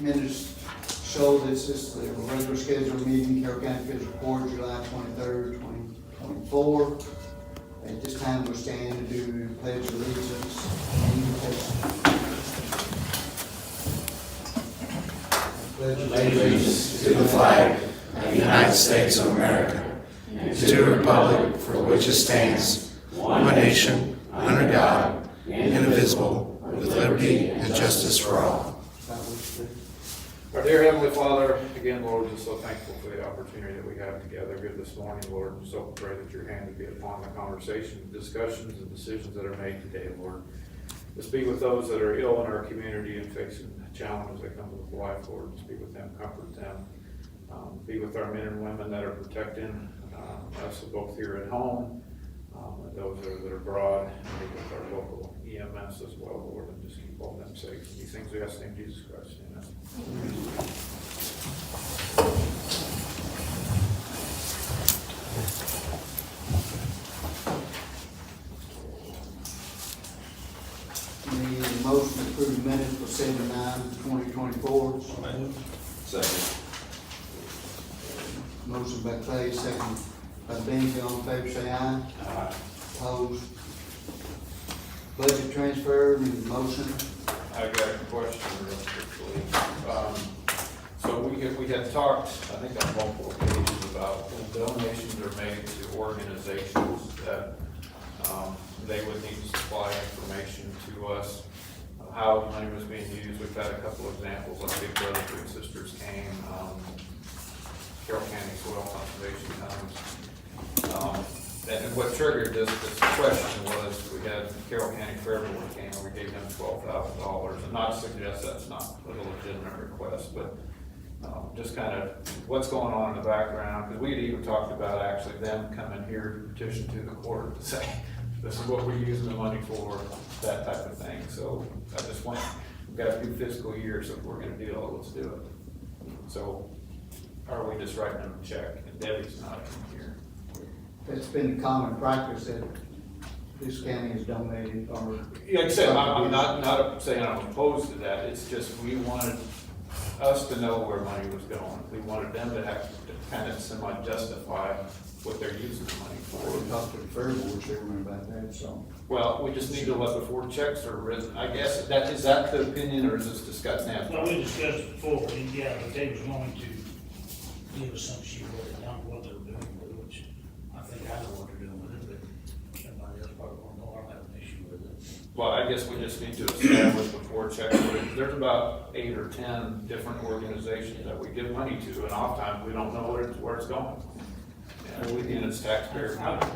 minutes show this is the regular scheduled meeting, Carroll County Fiscal Court, July 23rd, 2024. At this time, we're standing to do pledge allegiance and invocation. Pledge Allegiance to the flag of the United States of America, and to the republic for which it stands, one nation, under God, indivisible, with liberty and justice for all. Our dear Heavenly Father, again, Lord, just so thankful for the opportunity that we have together here this morning, Lord. So pray that your hand would be upon the conversation, discussions, and decisions that are made today, Lord. Just be with those that are ill in our community and facing challenges that come with life, Lord. Just be with them, comfort them. Be with our men and women that are protecting us both here at home, and those that are abroad, and be with our local EMS as well, Lord, and just keep all them safe. These things we ask in Jesus Christ. Amen. Need a motion to approve minutes for 7/9/2024. Second. Motion by Clay, second by Benzie. All in favor, say aye. Aye. Opposed? Budget transfer, need a motion. I got a question real quickly. So we had talked, I think on multiple occasions, about when donations are made to organizations that they would need to supply information to us, how the money was being used. We've had a couple examples, like Big Brother Big Sisters came, Carroll County Soil Conservation comes. And what triggered this question was we had Carroll County Fair Board came and we gave them $12,000. And not to suggest that's not a legitimate request, but just kind of what's going on in the background. Because we had even talked about actually them coming here to petition to the court to say, this is what we're using the money for, that type of thing. So I just want, we've got a new fiscal year, so if we're gonna do it, let's do it. So are we just writing them a check? And Debbie's not in here. It's been common practice that this county has donated or. Like I said, I'm not saying I'm opposed to that, it's just we wanted us to know where money was going. We wanted them to have to kind of semi-justify what they're using the money for. We talked to the fair board chairman about that, so. Well, we just need to let before checks are written, I guess, is that the opinion, or is this discussed now? Well, we discussed it before, and yeah, but they was going to give us some sheet where they don't know what they were doing with it, which I think I know what they're doing with it, but somebody else probably won't know. I don't have an issue with it. Well, I guess we just need to establish before checks. There's about 8 or 10 different organizations that we give money to, and oftentimes we don't know where it's going. And it's taxpayer money.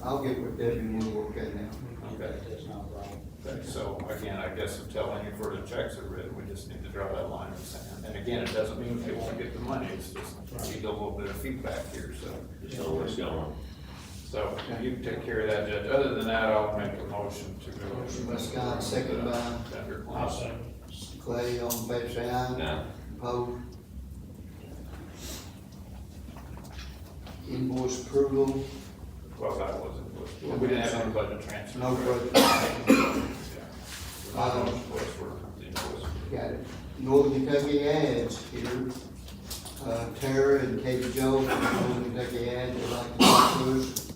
I'll get with Debbie and we'll work that out. Okay. That's not a problem. Okay, so again, I guess until any further checks are written, we just need to draw that line in the sand. And again, it doesn't mean they won't get the money, it's just, we need a little bit of feedback here, so. Just know where it's going. So you can take care of that, Judge. Other than that, I'll make a motion to go. Motion by Scott, second by Vendor I'll claims. say, Clay. All in favor, say aye. No. Opposed? Invoice approval, Well, that wasn't, we didn't have any budget transfer. no budget. Yeah. My motion was for the invoice. Got it. Northern Kentucky ads here. Tara and Katie Joe from Northern Kentucky ads, they'd like to talk to us.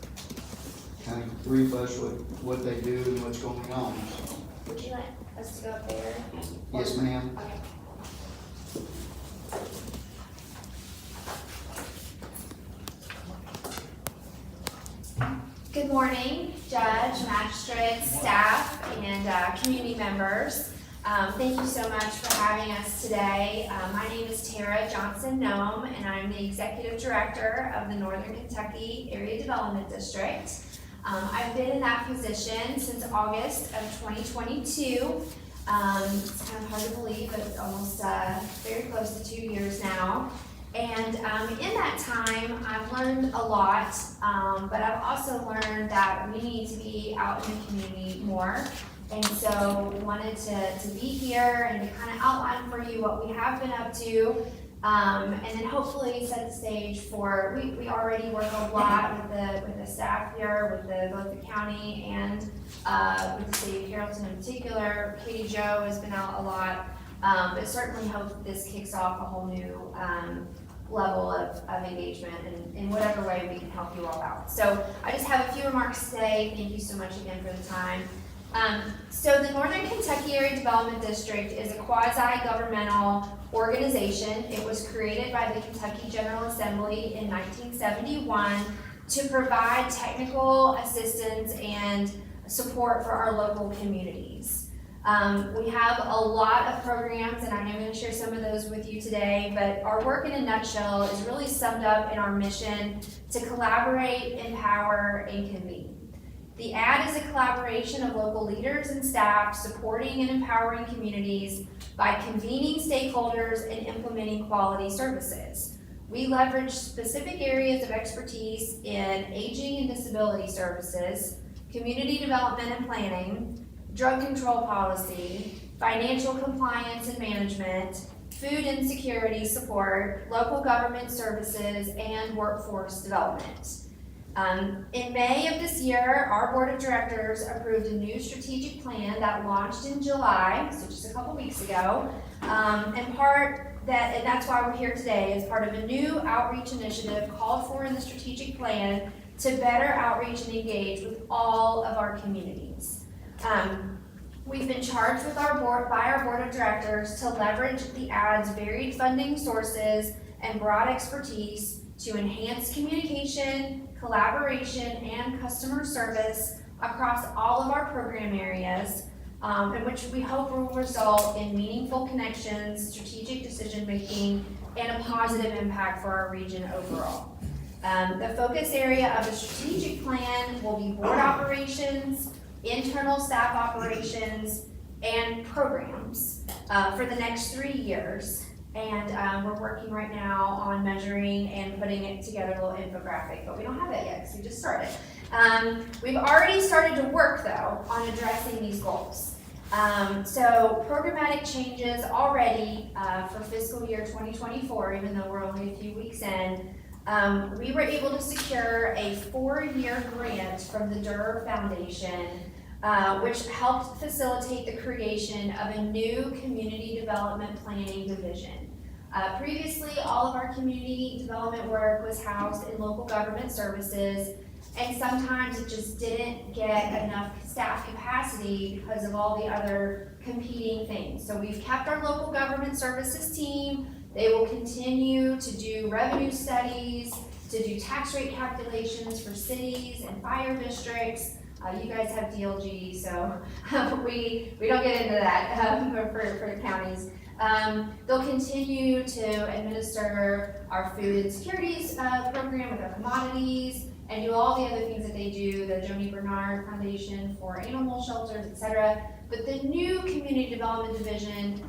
Kind of brief us what they do and what's going on. Would you like us to go up there? Yes, ma'am. Okay. Good morning, Judge, magistrates, staff, and community members. Thank you so much for having us today. My name is Tara Johnson-Noem, and I'm the Executive Director of the Northern Kentucky Area Development District. I've been in that position since August of 2022. It's kind of hard to believe, but it's almost very close to 2 years now. And in that time, I've learned a lot, but I've also learned that we need to be out in the community more. And so wanted to be here and to kind of outline for you what we have been up to, and then hopefully set the stage for, we already work a lot with the staff here, with both the county and with the city of Carrollton in particular. Katie Jo has been out a lot But certainly hope this kicks off a whole new, level of engagement in whatever way we can help you all out. So I just have a few remarks today. Thank you so much again for the time. So the Northern Kentucky Area Development District is a quasi-governmental organization. It was created by the Kentucky General Assembly in 1971 to provide technical assistance and support for our local communities. We have a lot of programs, and I'm going to share some of those with you today, but our work in a nutshell is really summed up in our mission to collaborate, empower, and convene. The AD is a collaboration of local leaders and staff supporting and empowering communities by convening stakeholders and implementing quality services. We leverage specific areas of expertise in aging and disability services, community development and planning, drug control policy, financial compliance and management, food insecurity support, local government services, and workforce development. In May of this year, our board of directors approved a new strategic plan that launched in July, so just a couple weeks ago, and that's why we're here today, as part of a new outreach initiative called for in the strategic plan to better outreach and engage with all of our communities. We've been charged by our board of directors to leverage the AD's varied funding sources and broad expertise to enhance communication, collaboration, and customer service across all of our program areas, in which we hope will result in meaningful connections, strategic decision-making, and a positive impact for our region overall. The focus area of the strategic plan will be board operations, internal staff operations, and programs for the next 3 years. And we're working right now on measuring and putting it together, a little infographic, but we don't have that yet because we just started. We've already started to work, though, on addressing these goals. So programmatic changes already for fiscal year 2024, even though we're only a few weeks in. We were able to secure a 4-year grant from the Durr Foundation, which helped facilitate the creation of a new community development planning division. Previously, all of our community development work was housed in local government services, and sometimes it just didn't get enough staff capacity because of all the other competing things. So we've kept our local government services team. They will continue to do revenue studies, to do tax rate calculations for cities and fire districts. You guys have DLG, so we don't get into that for the counties. They'll continue to administer our food insecurities program with our commodities and do all the other things that they do, the Joni Bernard Foundation for animal shelters, etc. But the new community development division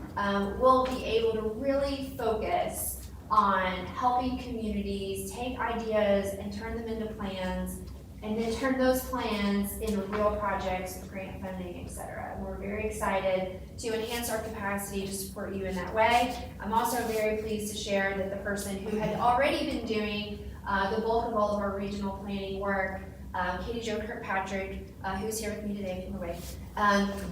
will be able to really focus on helping communities take ideas and turn them into plans, and then turn those plans into real projects with grant funding, etc. And we're very excited to enhance our capacity to support you in that way. I'm also very pleased to share that the person who had already been doing the bulk of all of our regional planning work, Katie Jo Kirkpatrick, who's here with me today, if you wave,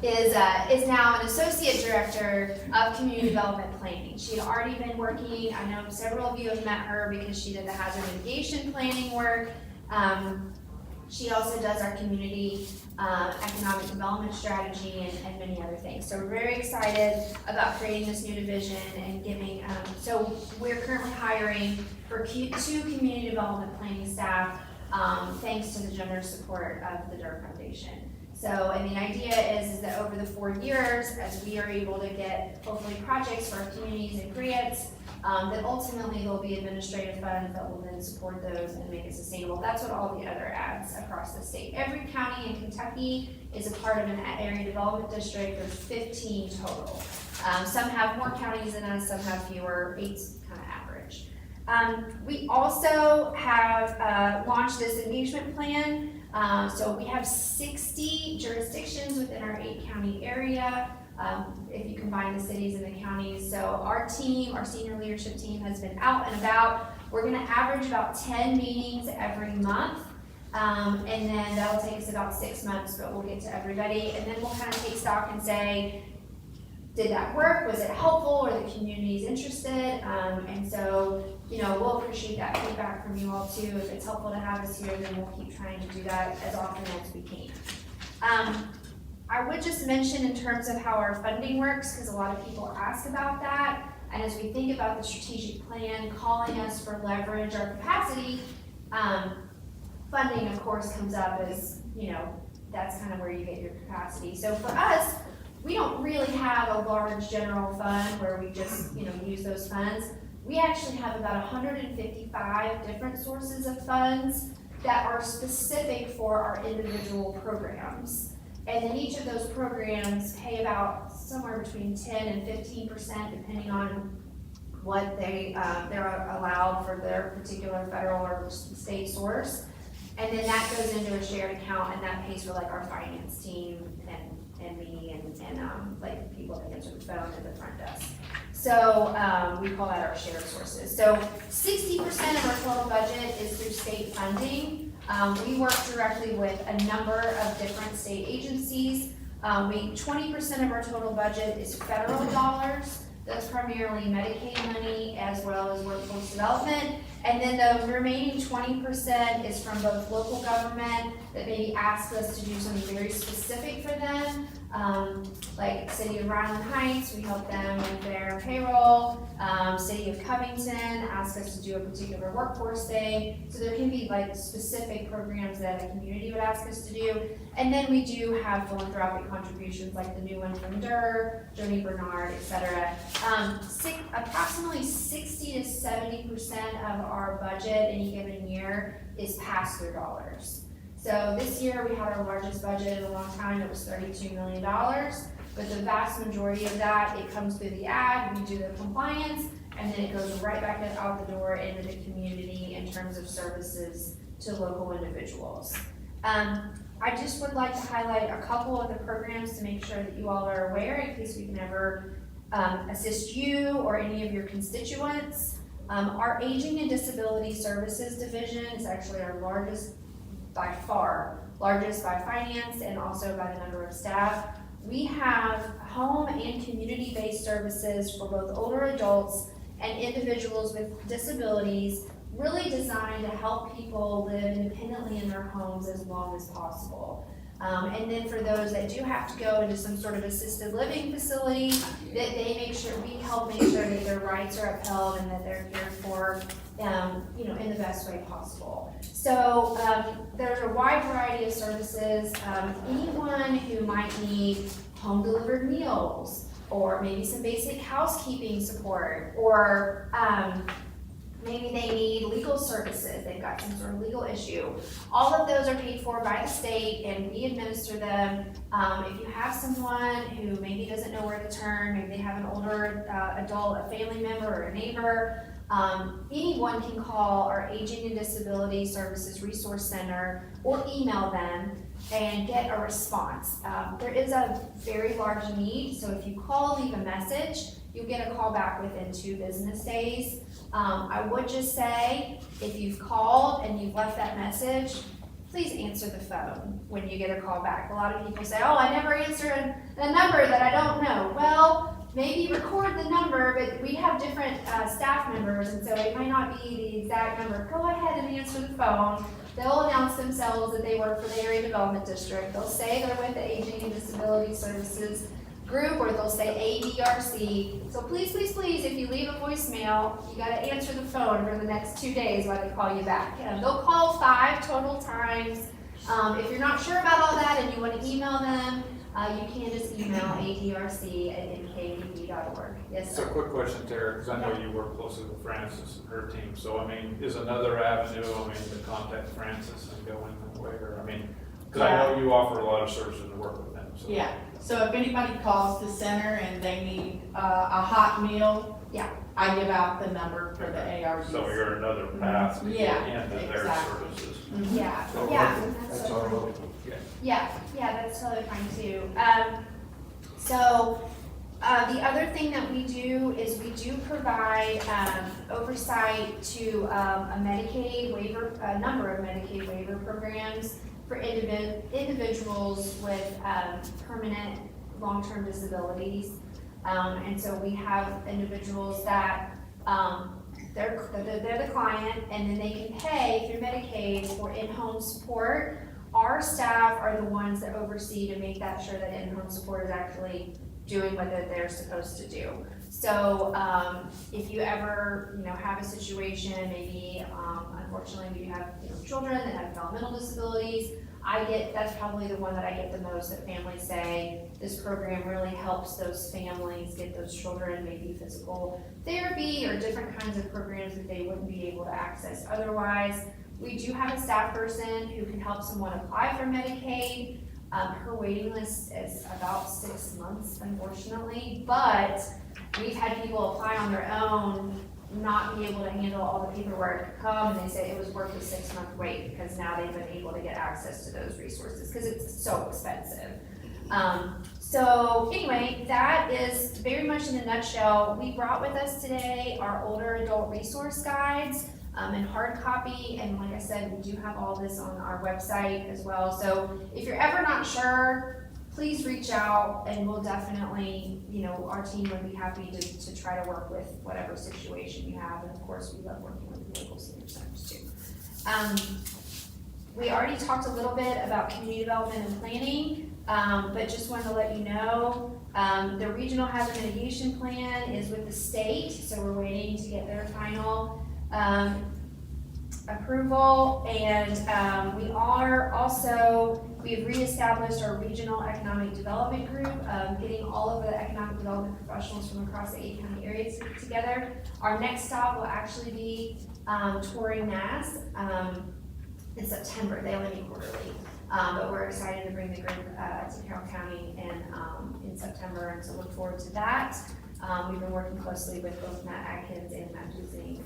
is now an associate director of community development planning. She had already been working, I know several of you have met her because she did the hazard mitigation planning work. She also does our community economic development strategy and many other things. So we're very excited about creating this new division and giving, so we're currently hiring for 2 community development planning staff, thanks to the generous support of the Durr Foundation. So, and the idea is that over the 4 years, as we are able to get hopefully projects for our communities and grants, that ultimately there'll be administrative funds that will then support those and make it sustainable. That's what all the other ads across the state. Every county in Kentucky is a part of an area development district. There's 15 total. Some have more counties than us, some have fewer. 8's kind of average. We also have launched this engagement plan. So we have 60 jurisdictions within our 8-county area, if you combine the cities and the counties. So our team, our senior leadership team, has been out and about. We're going to average about 10 meetings every month, and then that'll take us about 6 months, but we'll get to everybody. And then we'll kind of take stock and say, did that work? Was it helpful? Are the communities interested? And so, we'll appreciate that feedback from you all too. If it's helpful to have us here, then we'll keep trying to do that as often as we can. I would just mention in terms of how our funding works, because a lot of people ask about that. And as we think about the strategic plan, calling us for leverage or capacity, funding of course comes up as, that's kind of where you get your capacity. So for us, we don't really have a large general fund where we just, use those funds. We actually have about 155 different sources of funds that are specific for our individual programs. And then each of those programs pay about somewhere between 10 and 15%, depending on what they're allowed for their particular federal or state source. And then that goes into a shared account, and that pays for like our finance team and me and like people that answer the phone at the front desk. So we call that our shared sources. So 60% of our total budget is through state funding. We work directly with a number of different state agencies. 20% of our total budget is federal dollars. That's primarily Medicaid money as well as workforce development. And then the remaining 20% is from both local government that maybe asks us to do something very specific for them. Like City of Ryland Heights, we help them with their payroll. City of Covington asks us to do a particular workforce day. So there can be like specific programs that a community would ask us to do. And then we do have philanthropic contributions like the new one from Durr, Joni Bernard, etc. Approximately 60 to 70% of our budget any given year is pass-through dollars. So this year we had our largest budget in a long time. It was $32 million, but the vast majority of that, it comes through the ad, we do the compliance, and then it goes right back out the door into the community in terms of services to local individuals. I just would like to highlight a couple of the programs to make sure that you all are aware in case we can ever assist you or any of your constituents. Our Aging and Disability Services Division is actually our largest by far, largest by finance and also by the number of staff. We have home and community-based services for both older adults and individuals with disabilities, really designed to help people live independently in their homes as long as possible. And then for those that do have to go into some sort of assisted living facility, that we help make sure that their rights are upheld and that they're cared for, in the best way possible. So there's a wide variety of services. Anyone who might need home delivered meals, or maybe some basic housekeeping support, or maybe they need legal services, they've got some sort of legal issue. All of those are paid for by the state and we administer them. If you have someone who maybe doesn't know where to turn, maybe they have an older adult, a family member or a neighbor, anyone can call our Aging and Disability Services Resource Center or email them and get a response. There is a very large need, so if you call, leave a message, you'll get a call back within 2 business days. I would just say, if you've called and you've left that message, please answer the phone when you get a call back. A lot of people say, oh, I never answer a number that I don't know. Well, maybe record the number, but we have different staff members, and so it might not be the exact number. Go ahead and answer the phone. They'll announce themselves that they work for the Area Development District. They'll say they're with the Aging and Disability Services Group, or they'll say ADRC. So please, please, please, if you leave a voicemail, you gotta answer the phone for the next 2 days while they call you back. They'll call 5 total times. If you're not sure about all that and you wanna email them, you can just email adrc@nkdb.org. Yes, So sir. quick question, Tara, because I know you work closely with Frances and her team. So, is another avenue, to contact Frances and go in that way? Or, because I know you offer a lot of services to work with them. So. Yeah, so if anybody calls the center and they need a hot meal, Yeah. I give out the number for the ARDs. So you're another path to Yeah, get into their exactly. services. Yeah, So yeah. that's our hope. Yeah, that's totally fine too. So the other thing that we do is we do provide oversight to a number of Medicaid waiver programs for individuals with permanent long-term disabilities. And so we have individuals that, they're the client, and then they can pay through Medicaid for in-home support. Our staff are the ones that oversee to make that sure that in-home support is actually doing what they're supposed to do. So, if you ever, have a situation, maybe, unfortunately, we have, children that have developmental disabilities, that's probably the one that I get the most, that families say, this program really helps those families get those children, maybe physical therapy or different kinds of programs that they wouldn't be able to access otherwise. We do have a staff person who can help someone apply for Medicaid. Her waiting list is about 6 months, unfortunately, but we've had people apply on their own, not be able to handle all the paperwork, come, and they say it was worth the 6-month wait, because now they've been able to get access to those resources, because it's so expensive. So anyway, that is very much in a nutshell. We brought with us today our older adult resource guides, in hard copy, and like I said, we do have all this on our website as well. So if you're ever not sure, please reach out, and we'll definitely, our team would be happy to try to work with whatever situation you have, and of course, we love working with the local senior centers too. We already talked a little bit about community development and planning, but just wanted to let you know, the regional hazard mitigation plan is with the state, so we're waiting to get their final approval, and we've reestablished our regional economic development group, getting all of the economic development professionals from across the 8 county areas together. Our next stop will actually be touring NAS in September. They only meet quarterly, but we're excited to bring the group to Carroll County in September, and so look forward to that. We've been working closely with both Matt Atkins and Matt Dusing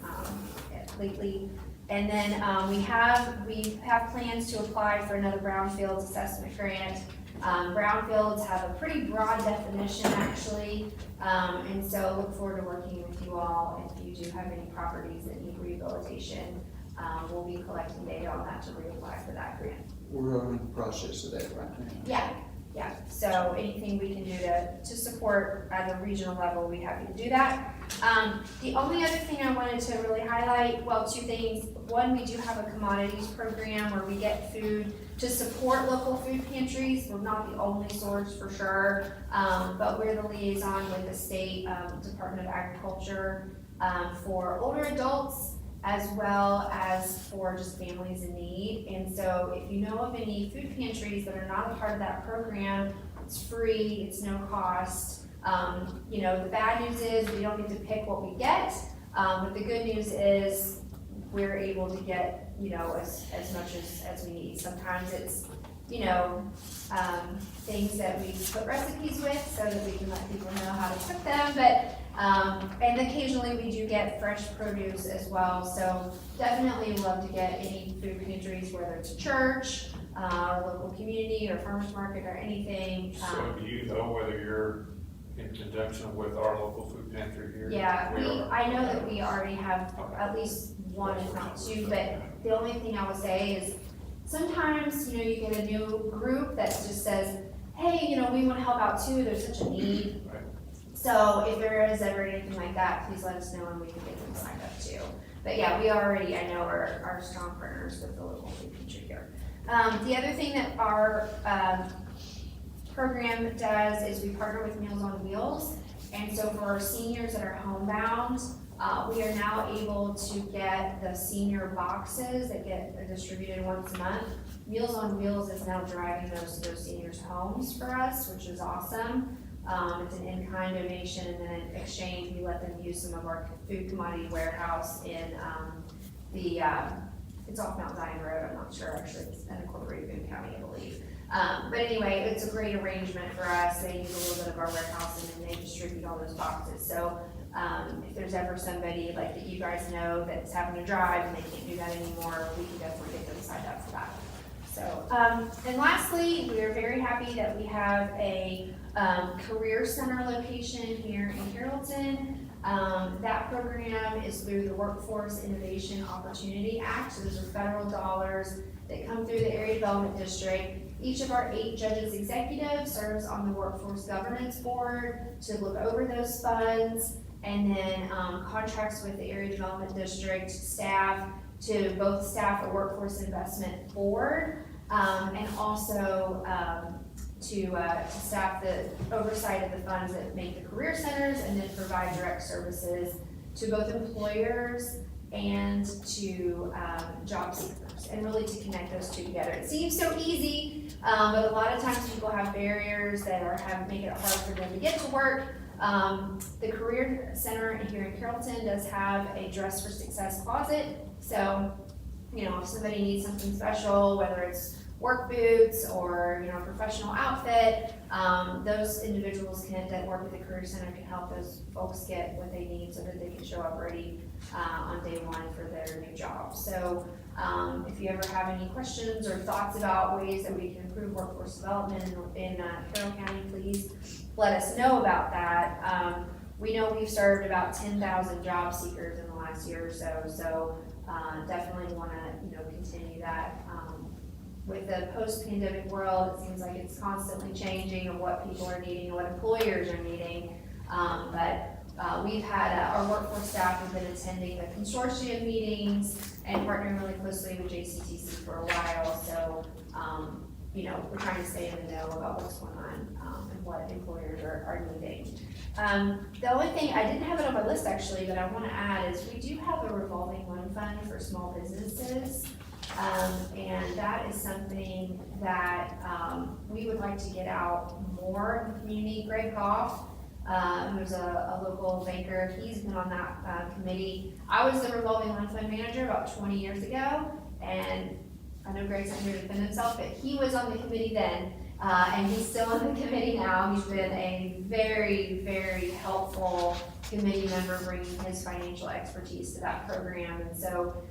lately. And then we have plans to apply for another brownfields assessment grant. Brownfields have a pretty broad definition actually, and so look forward to working with you all if you do have any properties that need rehabilitation. We'll be collecting data on that to reapply for that grant. We're in the process of that right now. Yeah, so anything we can do to support at the regional level, we'd be happy to do that. The only other thing I wanted to really highlight, well, 2 things. One, we do have a commodities program where we get food to support local food pantries. We're not the only source for sure, but we're the liaison with the state Department of Agriculture for older adults, as well as for just families in need. And so if you know of any food pantries that are not a part of that program, it's free, it's no cost. The bad news is we don't get to pick what we get, but the good news is we're able to get, as much as we need. Sometimes it's, things that we put recipes with so that we can let people know how to cook them, but and occasionally we do get fresh produce as well, so definitely love to get any food pantries, whether it's a church, or local community, or farmer's market, or anything. So do you know whether you're in conjunction with our local food pantry here? Yeah, I know that we already have at least 1, if not 2, but the only thing I would say is sometimes, you get a new group that just says, hey, we want to help out too, there's such a need. Right. So if there is ever anything like that, please let us know and we can get them signed up too. But yeah, we already, I know, are strong partners with the local food pantry here. The other thing that our program does is we partner with Meals on Wheels. And so for our seniors that are homebound, we are now able to get the senior boxes that get distributed once a month. Meals on Wheels is now driving those seniors' homes for us, which is awesome. It's an in-kind donation, and then in exchange, we let them use some of our food commodity warehouse in it's off Mount Zion Road, I'm not sure, actually, it's unincorporated Boone County, I believe. But anyway, it's a great arrangement for us. They use a little bit of our warehouse, and then they distribute all those boxes. So if there's ever somebody like that you guys know that's having to drive and they can't do that anymore, we can definitely get them signed up for that. So, and lastly, we are very happy that we have a career center location here in Carrollton. That program is through the Workforce Innovation Opportunity Act, so those are federal dollars that come through the Area Development District. Each of our 8 judges executive serves on the Workforce Governance Board to look over those funds, and then contracts with the Area Development District staff to both staff a Workforce Investment Board, and also to staff the oversight of the funds that make the career centers, and then provide direct services to both employers and to job seekers, and really to connect those two together. It seems so easy, but a lot of times people have barriers that make it hard for them to get to work. The Career Center here in Carrollton does have a Dress for Success closet, so, you know, if somebody needs something special, whether it's work boots or, you know, a professional outfit, those individuals that work at the Career Center can help those folks get what they need so that they can show up ready on day one for their new job. So if you ever have any questions or thoughts about ways that we can improve workforce development in Carroll County, please let us know about that. We know we've served about 10,000 job seekers in the last year or so definitely want to, you know, continue that. With the post-pandemic world, it seems like it's constantly changing of what people are needing and what employers are needing. We've had our workforce staff have been attending the consortium meetings and partnering really closely with JCTC for a while. So, you know, we're trying to stay in the know about what's going on and what employers are needing. The only thing, I didn't have it on my list actually, but I want to add is we do have a revolving loan fund for small businesses. And that is something that we would like to get out more in the community. Greg Goff, who's a local banker, he's been on that committee. I was the revolving loan fund manager about 20 years ago, and I know Greg's not here to defend himself, but he was on the committee then, and he's still on the committee now. He's been a very, very helpful committee member, bringing his financial expertise to that program. And so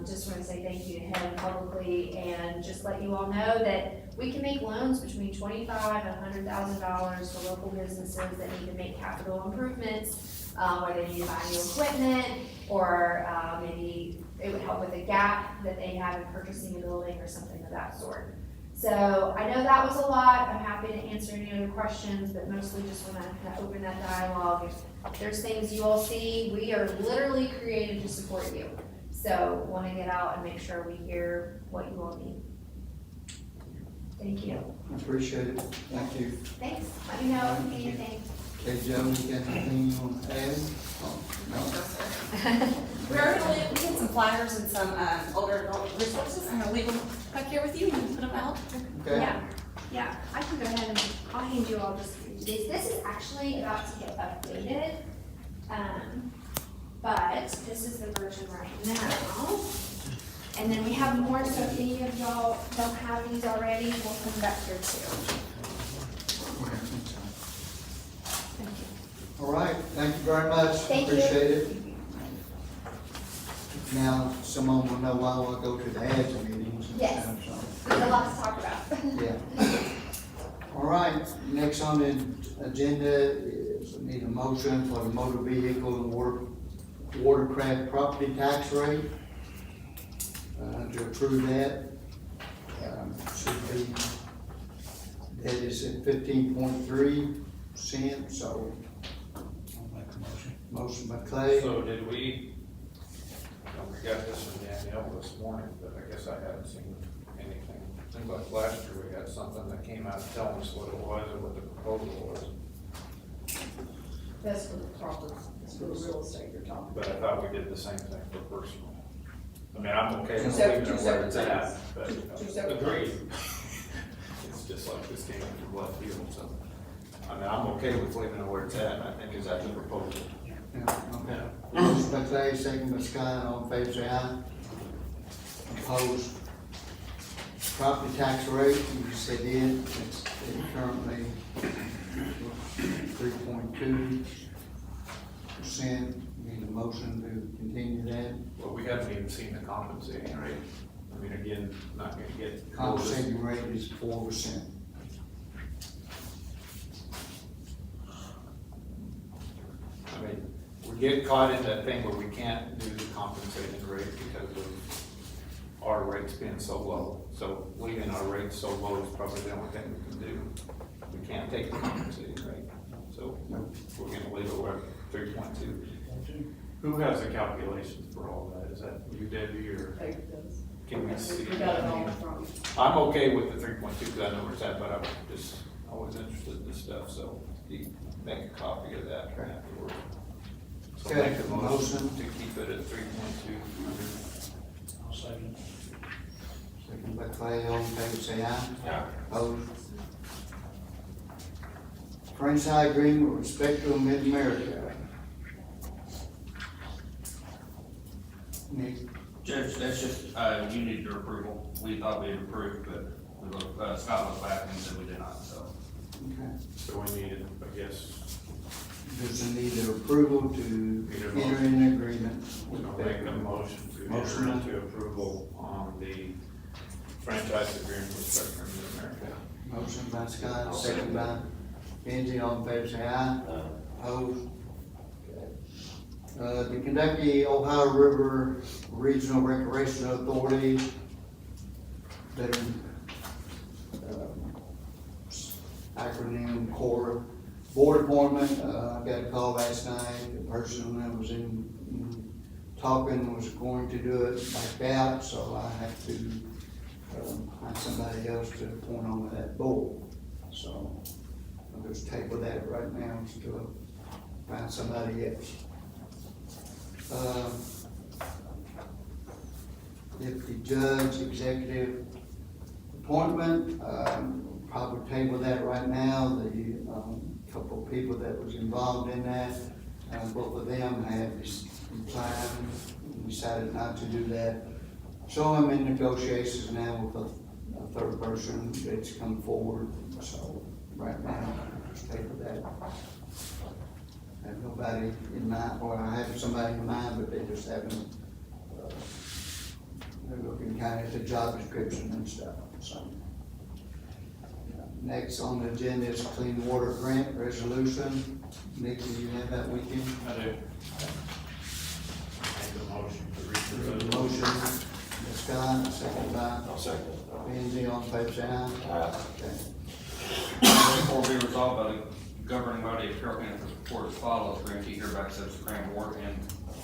just want to say thank you to him publicly, and just let you all know that we can make loans between $25,000 and $100,000 for local businesses that need to make capital improvements, whether they need to buy new equipment, or maybe it would help with a gap that they have in purchasing a building or something of that sort. So I know that was a lot. I'm happy to answer any other questions, but mostly just want to kind of open that dialogue. If there's things you all see, we are literally created to support you. So want to get out and make sure we hear what you all need. Thank you. I appreciate it. Thank you. Thanks. Let me know if you need anything. Okay, Joe, you got anything you want to add? Oh, no? We are gonna leave, we have some flyers and some older adult resources. I'm gonna leave them back here with you and you can put them out. Okay. Yeah, I can go ahead and I'll hand you all just these. This is actually about to get updated. But this is the version right now. And then we have more, so if any of y'all don't have these already, we'll come back here too. Thank you. All right, thank you very much. Thank you. Appreciate it. Now, someone will know why we'll go to the ads meetings. Yes. There's a lot to talk about. Yeah. All right, next on the agenda is we need a motion for the motor vehicle and watercraft property tax rate. To approve that. Should be, that is at 15.3 cents, so. I'll make a motion. Motion by Clay. So did we got this from Danielle this morning, but I guess I haven't seen anything. Seems like last year we had something that came out telling us what it was or what the proposal was. That's for the property, that's for the real estate you're talking about. But I thought we did the same thing for personal. I mean, I'm okay Two with separate- leaving it two where it's separate at, things. but, Two separate agreed. It's just like this came from left field, so. I mean, I'm okay with leaving it where it's at, and I think is that the proposal. Yeah, okay. Motion by Clay, second by Scott, all in favor say aye. Opposed? Property tax rate, you said it's currently 3.2%. Need a motion to continue that. Well, we haven't even seen the compensating rate. I mean, again, not gonna get. Compensating rate is 4%. I mean, get caught in that thing where we can't do the compensating rate because of our rates being so low. So leaving our rates so low is probably the only thing we can do. We can't take the compensating rate, so we're gonna leave it where 3.2. Who has the calculations for all that? Is that you, Debbie, or can we see? We got it all from. I'm okay with the 3.2 because I know where it's at, but I'm just always interested in this stuff, so you make a copy of that afterward. So Okay, make a motion motion. to keep it at 3.2. I'll second. Second by Clay, all in favor, say aye. Yeah. Opposed? Franchise agreement with Fiscal Mid-America. Nick, Judge, that's just, you need your approval. We thought we had approved, but we looked, Scott looked back and said we did not, so. okay. So we needed, I guess, Does it need the approval to Need a enter motion. in an agreement we're with gonna make a Fiscal? motion to Motion. enter into approval on the franchise agreement with Spectrum America. Motion by Scott, second by Benji, all in favor, say aye. Opposed? The Kentucky Ohio River Regional Recreation Authority, veteran, acronym CORE, board appointment. I got a call last night, the person that was in talking was going to do it back out, so I have to find somebody else to appoint on that board. So I'll just table that right now until I find somebody else. If the judge executive appointment, probably table that right now. The couple of people that was involved in that, both of them have declined and decided not to do that. So I'm in negotiations now with a third person that's come forward. So right now, just table that. I have nobody in mind, or I have somebody in mind, but they just haven't, they're looking kind of at the job description and stuff, so. Next on the agenda is clean water grant resolution. Nick, do you have that with you? I do. Make a motion to read the Motion, resolution. by Scott, second by second. Benji, all in favor, say aye. Okay. Therefore be resolved by the governing body of Carroll County Fiscal Court as follows: grantee hereby accepts the grant award and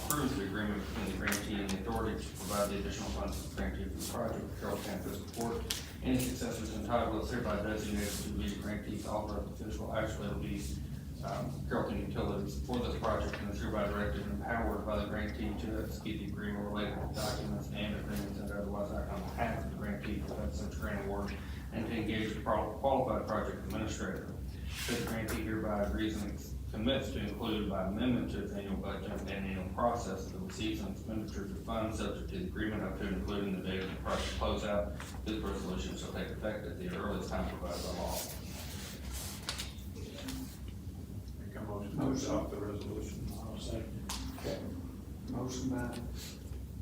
approves the agreement between the grantee and the authority to provide the additional funds to the grantee for the project of Carroll County Fiscal Court. Any successors entitled is hereby designated to be the grantee's author of the fiscal. Actually, it'll be Carroll County Utilities for this project, and is hereby directed and empowered by the grantee to execute the agreement related to documents and agreements and otherwise act on behalf of the grantee to have such grant award and to engage the qualified project administrator. Said grantee hereby agrees and commits to include by amendment to its annual budget and annual process the receipts and expenditures of funds subject to the agreement up to and including the date of the project closeout. This resolution shall take effect at the earliest time provided by law. Make a motion to adopt the resolution. I'll second. Okay. Motion by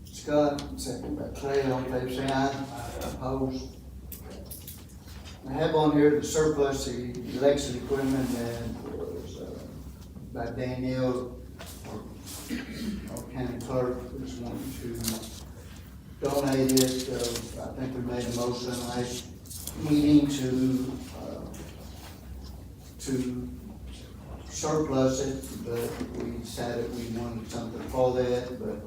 Scott, second by Clay, all in favor, say aye. Opposed? I have on here the surplus, the election equipment that was by Danielle, our county clerk, is wanting to donate it. I think we made a motion last meeting to surplus it, but we decided we wanted something for that, but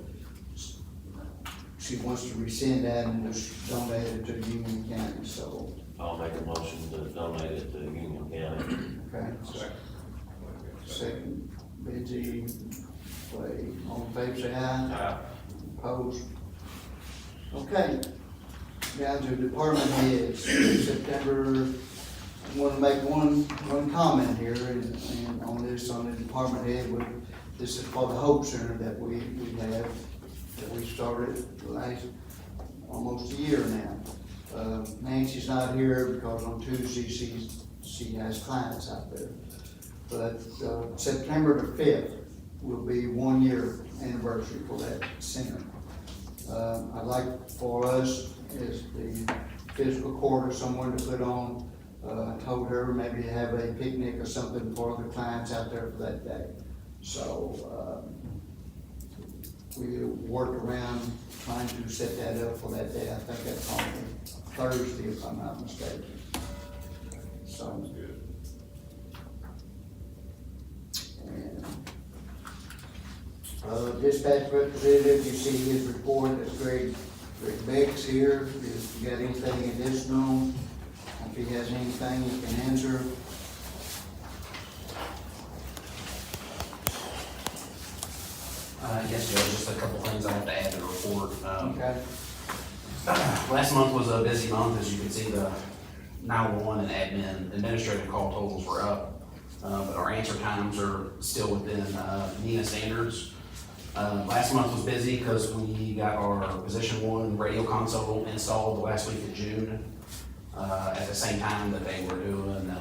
she wants to rescind that and just donate it to Union County, so. I'll make a motion to donate it to Union County. Okay. Second, Benji, Clay, all in favor, say aye. Opposed? Okay, down to department heads, September, I want to make one comment here, and on the department head, this is for the Hope Center that we have, that we started last, almost a year now. Nancy's not here because on Tuesday she has clients out there. But September the 5th will be 1 year anniversary for that center. I'd like for us as the fiscal court or someone to put on, I told her maybe have a picnic or something for the clients out there for that day. So we worked around trying to set that up for that day. I think that's on Thursday, if I'm not mistaken. Sounds good. And, dispatch representative, you see his report, that's Greg Beck's here. If you got anything additional, if he has anything, he can answer. Yes, Joe, just a couple things I have to add to the report. Okay. Last month was a busy month, as you can see, the 911 and admin administrative call totals were up, but our answer times are still within NENA standards. Last month was busy because we got our position 1 radio console installed the last week of June, at the same time that they were doing,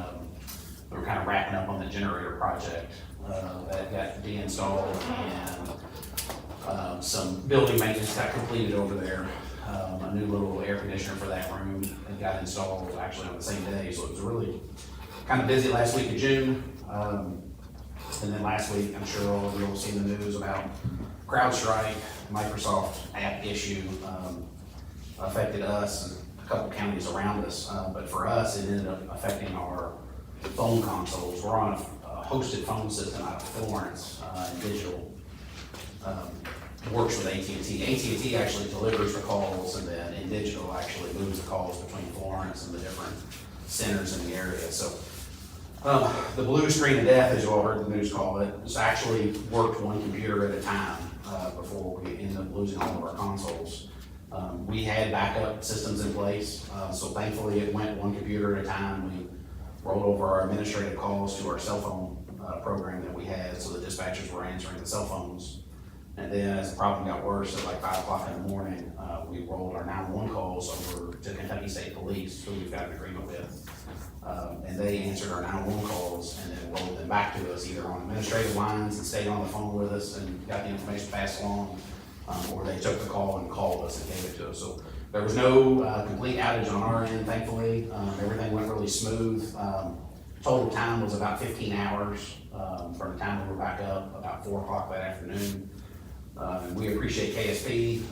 we were kind of wrapping up on the generator project that got de-installed, and some building maintenance got completed over there. A new little air conditioner for that room that got installed actually on the same day, so it was really kind of busy last week of June. And then last week, I'm sure all of you will see the news about CrowdStrike, Microsoft app issue, affected us and a couple counties around us. But for us, it ended up affecting our phone consoles. We're on a hosted phone system out of Florence, and digital. Works with AT&T. AT&T actually delivers the calls, and then in digital actually moves the calls between Florence and the different centers in the area. So the blue screen of death, as you all heard the news call it, it's actually worked one computer at a time before we ended up losing all of our consoles. We had backup systems in place, so thankfully it went one computer at a time. We rolled over our administrative calls to our cell phone program that we had, so the dispatchers were answering the cell phones. And then as the problem got worse, at like 5 o'clock in the morning, we rolled our 911 calls over to Kentucky State Police, who we've got an agreement with. And they answered our 911 calls and then rolled them back to us, either on administrative lines and stayed on the phone with us and got the information passed along, or they took the call and called us and gave it to us. So there was no complete outage on our end, thankfully. Everything went really smooth. Total time was about 15 hours from the time we were back up, about 4 o'clock that afternoon. We appreciate KSP.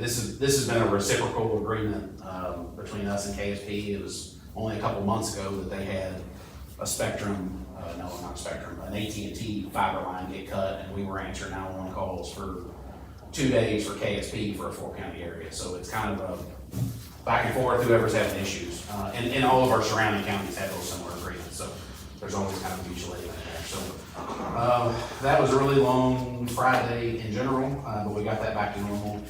This has been a reciprocal agreement between us and KSP. It was only a couple months ago that they had a Spectrum, an AT&T fiber line get cut, and we were answering 911 calls for 2 days for KSP for a 4-county area. So it's kind of a back and forth, whoever's having issues. And all of our surrounding counties have those similar agreements, so there's always kind of mutual aid in there. So that was a really long Friday in general, but we got that back to normal.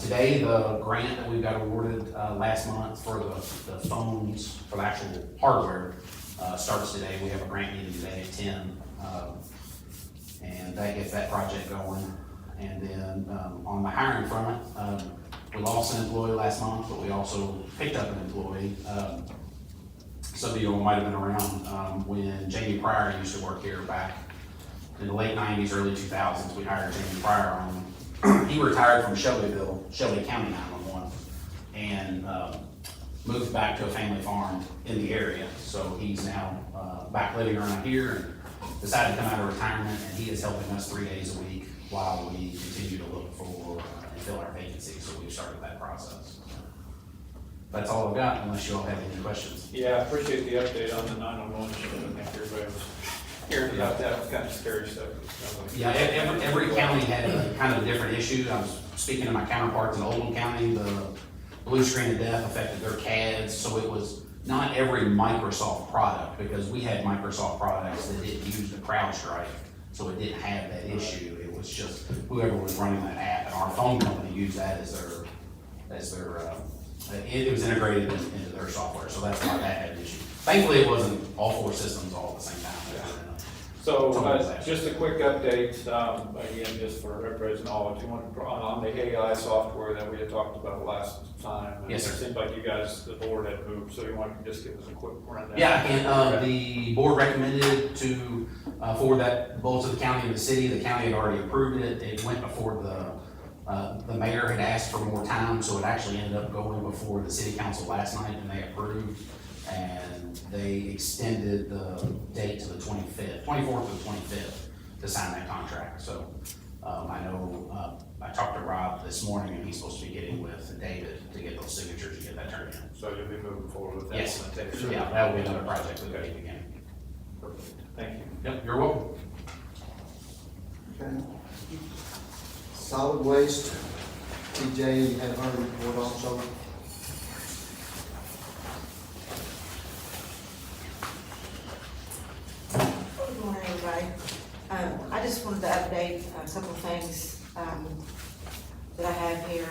Today, the grant that we got awarded last month for the phones, for the actual hardware, starts today. We have a grant meeting today at 10, and that gets that project going. And then on the hiring front, we lost an employee last month, but we also picked up an employee. Some of you might have been around when Jamie Pryor used to work here back in the late 90s, early 2000s. We hired Jamie Pryor on. He retired from Shelby County 911, and moved back to a family farm in the area. So he's now back living around here and decided to come out of retirement, and he is helping us 3 days a week while we continue to look for and fill our vacancies. So we've started that process. That's all I've got, unless you all have any questions. Yeah, I appreciate the update on the 911. I think everybody was hearing about that. It was kind of scary stuff. Yeah, every county had a kind of a different issue. I was speaking to my counterparts in Oldham County. The blue screen of death affected their CADs, so it was not every Microsoft product, because we had Microsoft products that didn't use the CrowdStrike, so it didn't have that issue. It was just whoever was running that app, and our phone company used that as their it was integrated into their software, so that's why that had an issue. Thankfully, it wasn't all 4 systems all at the same time. So, just a quick update, again, just for everybody's knowledge, on the AI software that we had talked about last time. Yes, sir. It seemed like you guys, the board had moved, so you want to just give us a quick rundown? Yeah, and the board recommended to forward that both to the county and the city. The county had already approved it. It went before the mayor had asked for more time, so it actually ended up going before the city council last night, and they approved. And they extended the date to the 24th to the 25th to sign that contract. So I know, I talked to Rob this morning, and he's supposed to be getting with David to get those signatures and get that turned in. So you'll be moving forward with that? Yes, implementation? yeah, that will be another project that we begin. Perfect. Thank you. Yep, you're welcome. Okay. Solid waste, TJ, you have her report also. Good morning, everybody. I just wanted to update a couple of things, that I have here.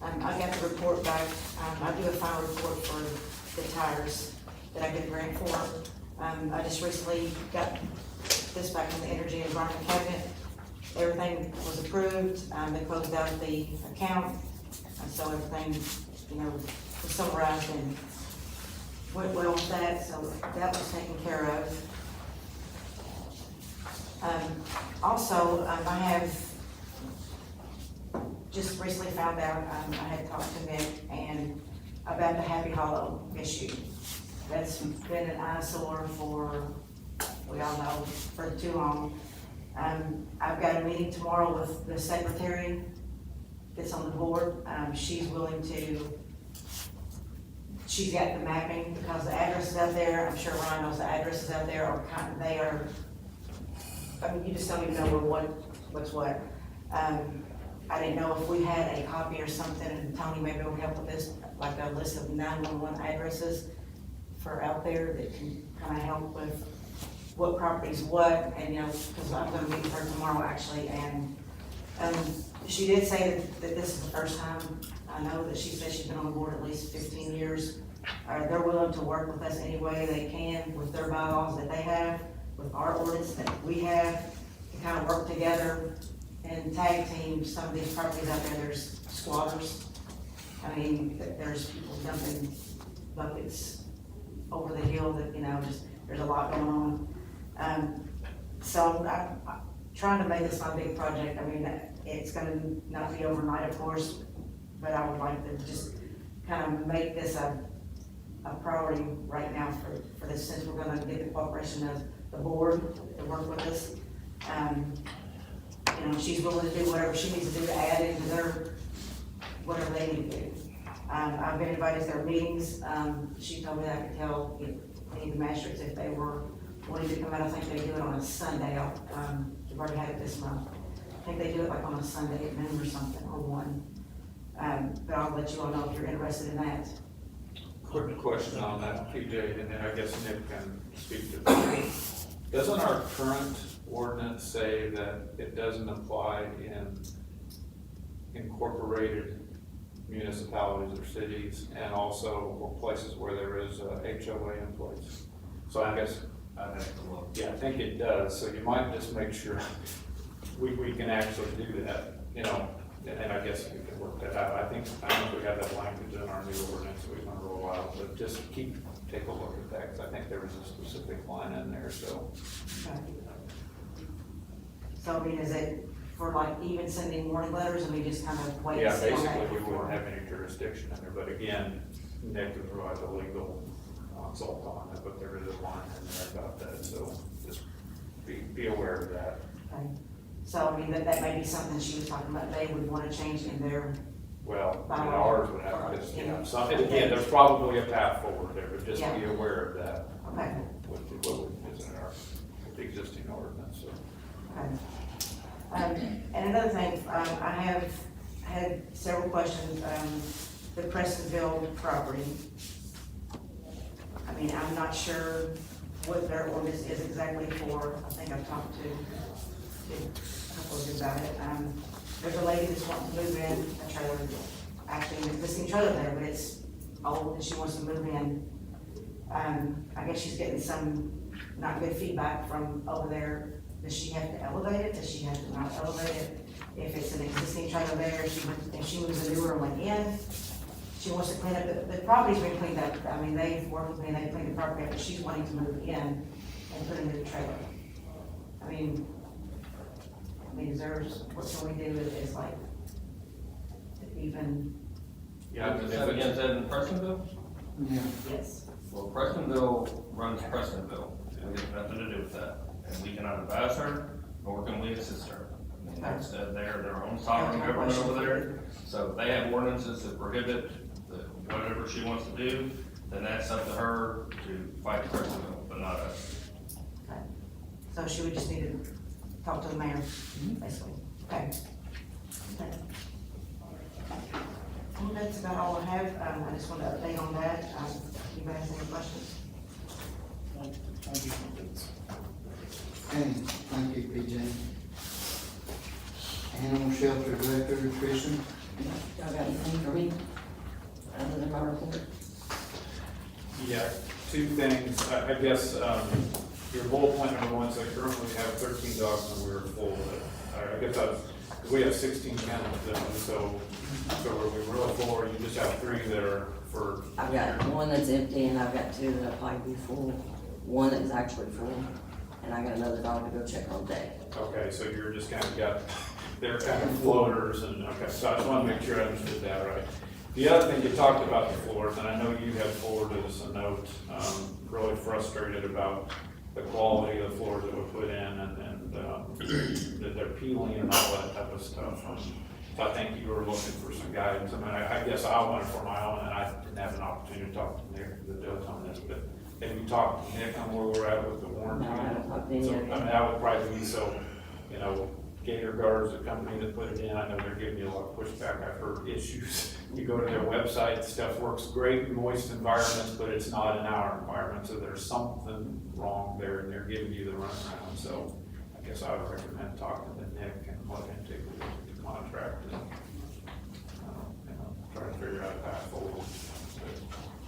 I got the report back. I do a final report for the tires that I get a grant for. I just recently got this back from the Energy and Environment Cabinet. Everything was approved. They closed out the account. So everything, was summarized and went well with that, so that was taken care of. Also, I have just recently found out, I had talked to Nick and about the Happy Hollow issue. That's been an eyesore for, we all know, for too long. I've got a meeting tomorrow with the secretary that's on the board. She's willing to, she's got the mapping because the addresses out there, I'm sure Ryan knows the addresses out there are they are, I mean, you just don't even know what's what. I didn't know if we had a copy or something, and Tony maybe would help with this, like a list of 911 addresses for out there that can kind of help with what property's what, and because I'm gonna meet with her tomorrow actually, and she did say that this is the first time. I know that she said she's been on the board at least 15 years. They're willing to work with us any way they can with their bylaws that they have, with our ordinance that we have, to kind of work together and tag team some of these properties out there. There's squatters. I mean, there's people dumping buckets over the hill that, just, there's a lot going on. So I'm trying to make this my big project. I mean, it's gonna not be overnight, of course, but I would like to just kind of make this a priority right now for this, since we're gonna get the cooperation of the board to work with us. She's willing to do whatever she needs to do to add into their, whatever they need to do. I've been invited to their meetings. She told me that I could tell any of the magistrates if they were wanting to come out. I think they do it on a Sunday. We've already had it this month. I think they do it like on a Sunday at noon or something, or 1. But I'll let you all know if you're interested in that. Quick question on that, PJ, and then I guess Nick can speak to that. Doesn't our current ordinance say that it doesn't apply in incorporated municipalities or cities, and also places where there is a HOA in place? So I guess, I'd have to look. yeah, I think it does, so you might just make sure we can actually do that, and I guess we can work that out. I think we have that language in our new ordinance that we're gonna roll out, but just take a look at that, because I think there was a specific line in there, so. Okay. So, I mean, is it for like even sending warning letters, and we just kind of wait and Yeah, see on that basically, we before? wouldn't have any jurisdiction in there, but again, Nick would provide the legal consult on it, but there is a line in there about that, so just be aware of that. Okay. So, I mean, that may be something she was talking about, they would want to change in their, Well, By law. ours would have, and again, there's probably a path forward there, but just Yeah. be aware of that okay, with the existing ordinance, so. okay. And another thing, I have had several questions, the Prestonville property. I mean, I'm not sure what their ordinance is exactly for. I think I've talked to a couple of you about it. There's a lady that's wanting to move in a trailer, actually an existing trailer there, but it's old and she wants to move in. I guess she's getting some not good feedback from over there. Does she have to elevate it? Does she have to not elevate it? If it's an existing trailer there, if she moves a newer one in, she wants to clean up, the property's been cleaned up. I mean, they've worked with me and they've cleaned the property up, but she's wanting to move in and put in a new trailer. I mean, is there, what can we do is like, even, Yeah, Is that against that in Prestonville? Yeah. yes, Well, Prestonville runs Prestonville, and we have nothing to do with that. And we cannot advise her, nor can we assist her. They're their own sovereign government over there. So if they have ordinances that prohibit whatever she wants to do, then that's up to her to fight the president, but not us. So she would just need to talk to the mayor, basically. Okay. Okay. Well, that's about all I have. I just want to update on that. Anybody has any questions? Thank you. Okay, thank you, PJ. Animal Shelter Director, Christian. Y'all got anything for me, other than my report? Yeah, two things, I guess, your bullet point number one said currently we have 13 dogs and we were full of it. I guess because we have 16 kennels, so are we really full, or you just have 3 that are for? I've got one that's empty and I've got 2 that'll probably be full, one that's actually full, and I got another dog to go check on today. Okay, so you're just kind of got, they're kind of floaters and, okay, so I just want to make sure I understood that right. The other thing, you talked about the floors, and I know you had forwarded us a note, really frustrated about the quality of the floors that were put in and that they're peeling and all that type of stuff. So I think you were looking for some guidance. I mean, I guess I wanted for my own, and I didn't have an opportunity to talk to Nick, the judge on this, but have you talked to Nick on where we're at with the warranty? No, I haven't talked to So, any of I mean, that would probably be so, you know, Gator Guard's the company that put it in. I know they're giving you a lot of pushback. I've heard issues. You go to their website, stuff works great in moist environments, but it's not in our environment. So there's something wrong there, and they're giving you the runaround. So I guess I would recommend talking to Nick and let him take a look at the contract and try to figure out a path forward.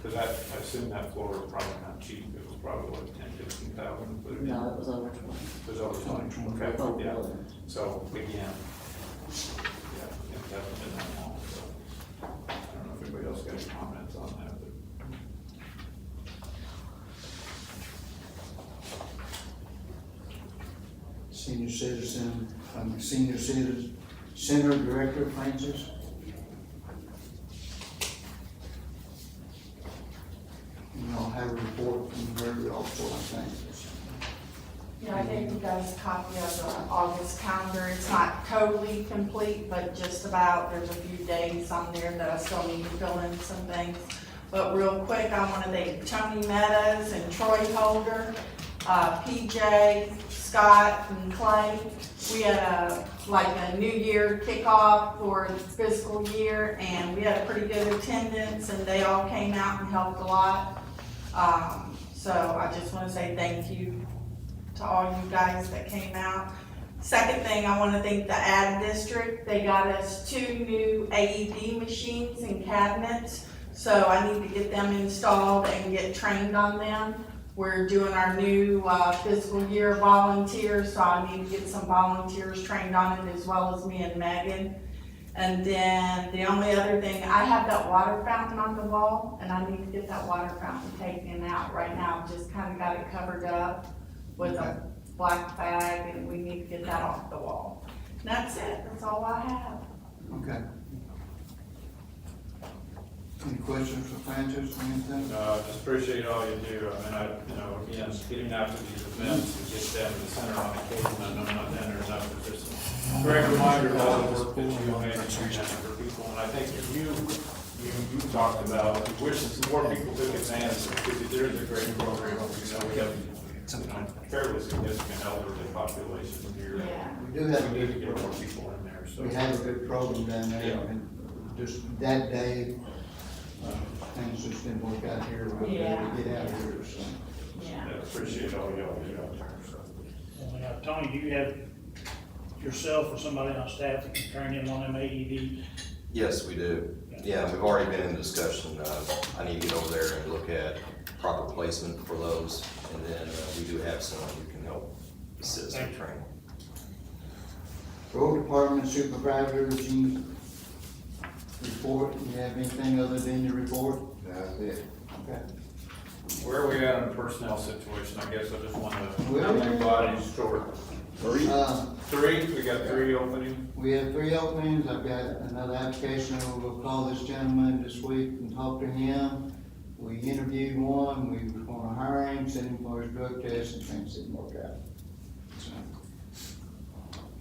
Because I assume that floor was probably not cheap. It was probably what, 10,000, 15,000 to put it in? No, it was over 20. It was over 20. Okay, Oh, yeah. really? So again, yeah, it hasn't been that long, so I don't know if anybody else got any comments on that, but. Senior Citizen Center Director, Francis. And I'll have a report from her also, I think. Yeah, I gave you guys a copy of the August calendar. It's not totally complete, but just about. There's a few days on there that I still need to fill in some things. But real quick, I want to thank Tony Meadows and Troy Holder, PJ, Scott, and Clay. We had a New Year kickoff for the fiscal year, and we had a pretty good attendance, and they all came out and helped a lot. So I just want to say thank you to all you guys that came out. Second thing, I want to thank the Ag District. They got us 2 new AED machines and cabinets, so I need to get them installed and get trained on them. We're doing our new fiscal year volunteers, so I need to get some volunteers trained on it, as well as me and Megan. And then the only other thing, I have that water fountain on the wall, and I need to get that water fountain taken out right now. Just kind of got it covered up with a black bag, and we need to get that off the wall. And that's it, that's all I have. Okay. Any questions for Francis or anything? Just appreciate all you do. I mean, again, getting out to these events to get them to the center on occasion, I know not then or enough, but just a great reminder of all the work that you make for people. And I think you talked about, wish more people took advantage of it, because there is a great program. We have, fairly significant elderly population here. Yeah. We do have a We need to good get more program. people in there, so. We have a good program down there, Yeah. and just that day, things just didn't work out here, we were able to get out of here, so. Yeah. Yeah, appreciate all y'all do out there, so. Tony, do you have yourself or somebody on staff that can train him on them AED? Yes, we do. Yeah, we've already been in discussion. I need to get over there and look at proper placement for those. And then we do have someone who can help assist in training. Road Department Supervisor, Gene, report, you have anything other than your report? That's it. Okay. Where are we at in the personnel situation? I guess I just want to, Well- how many bodies short? 3? 3, we got 3 openings. We have 3 openings, I've got another application, we'll call this gentleman this week and talk to him. We interviewed one, we were gonna hire him, send him for his drug test, and things didn't work out. So,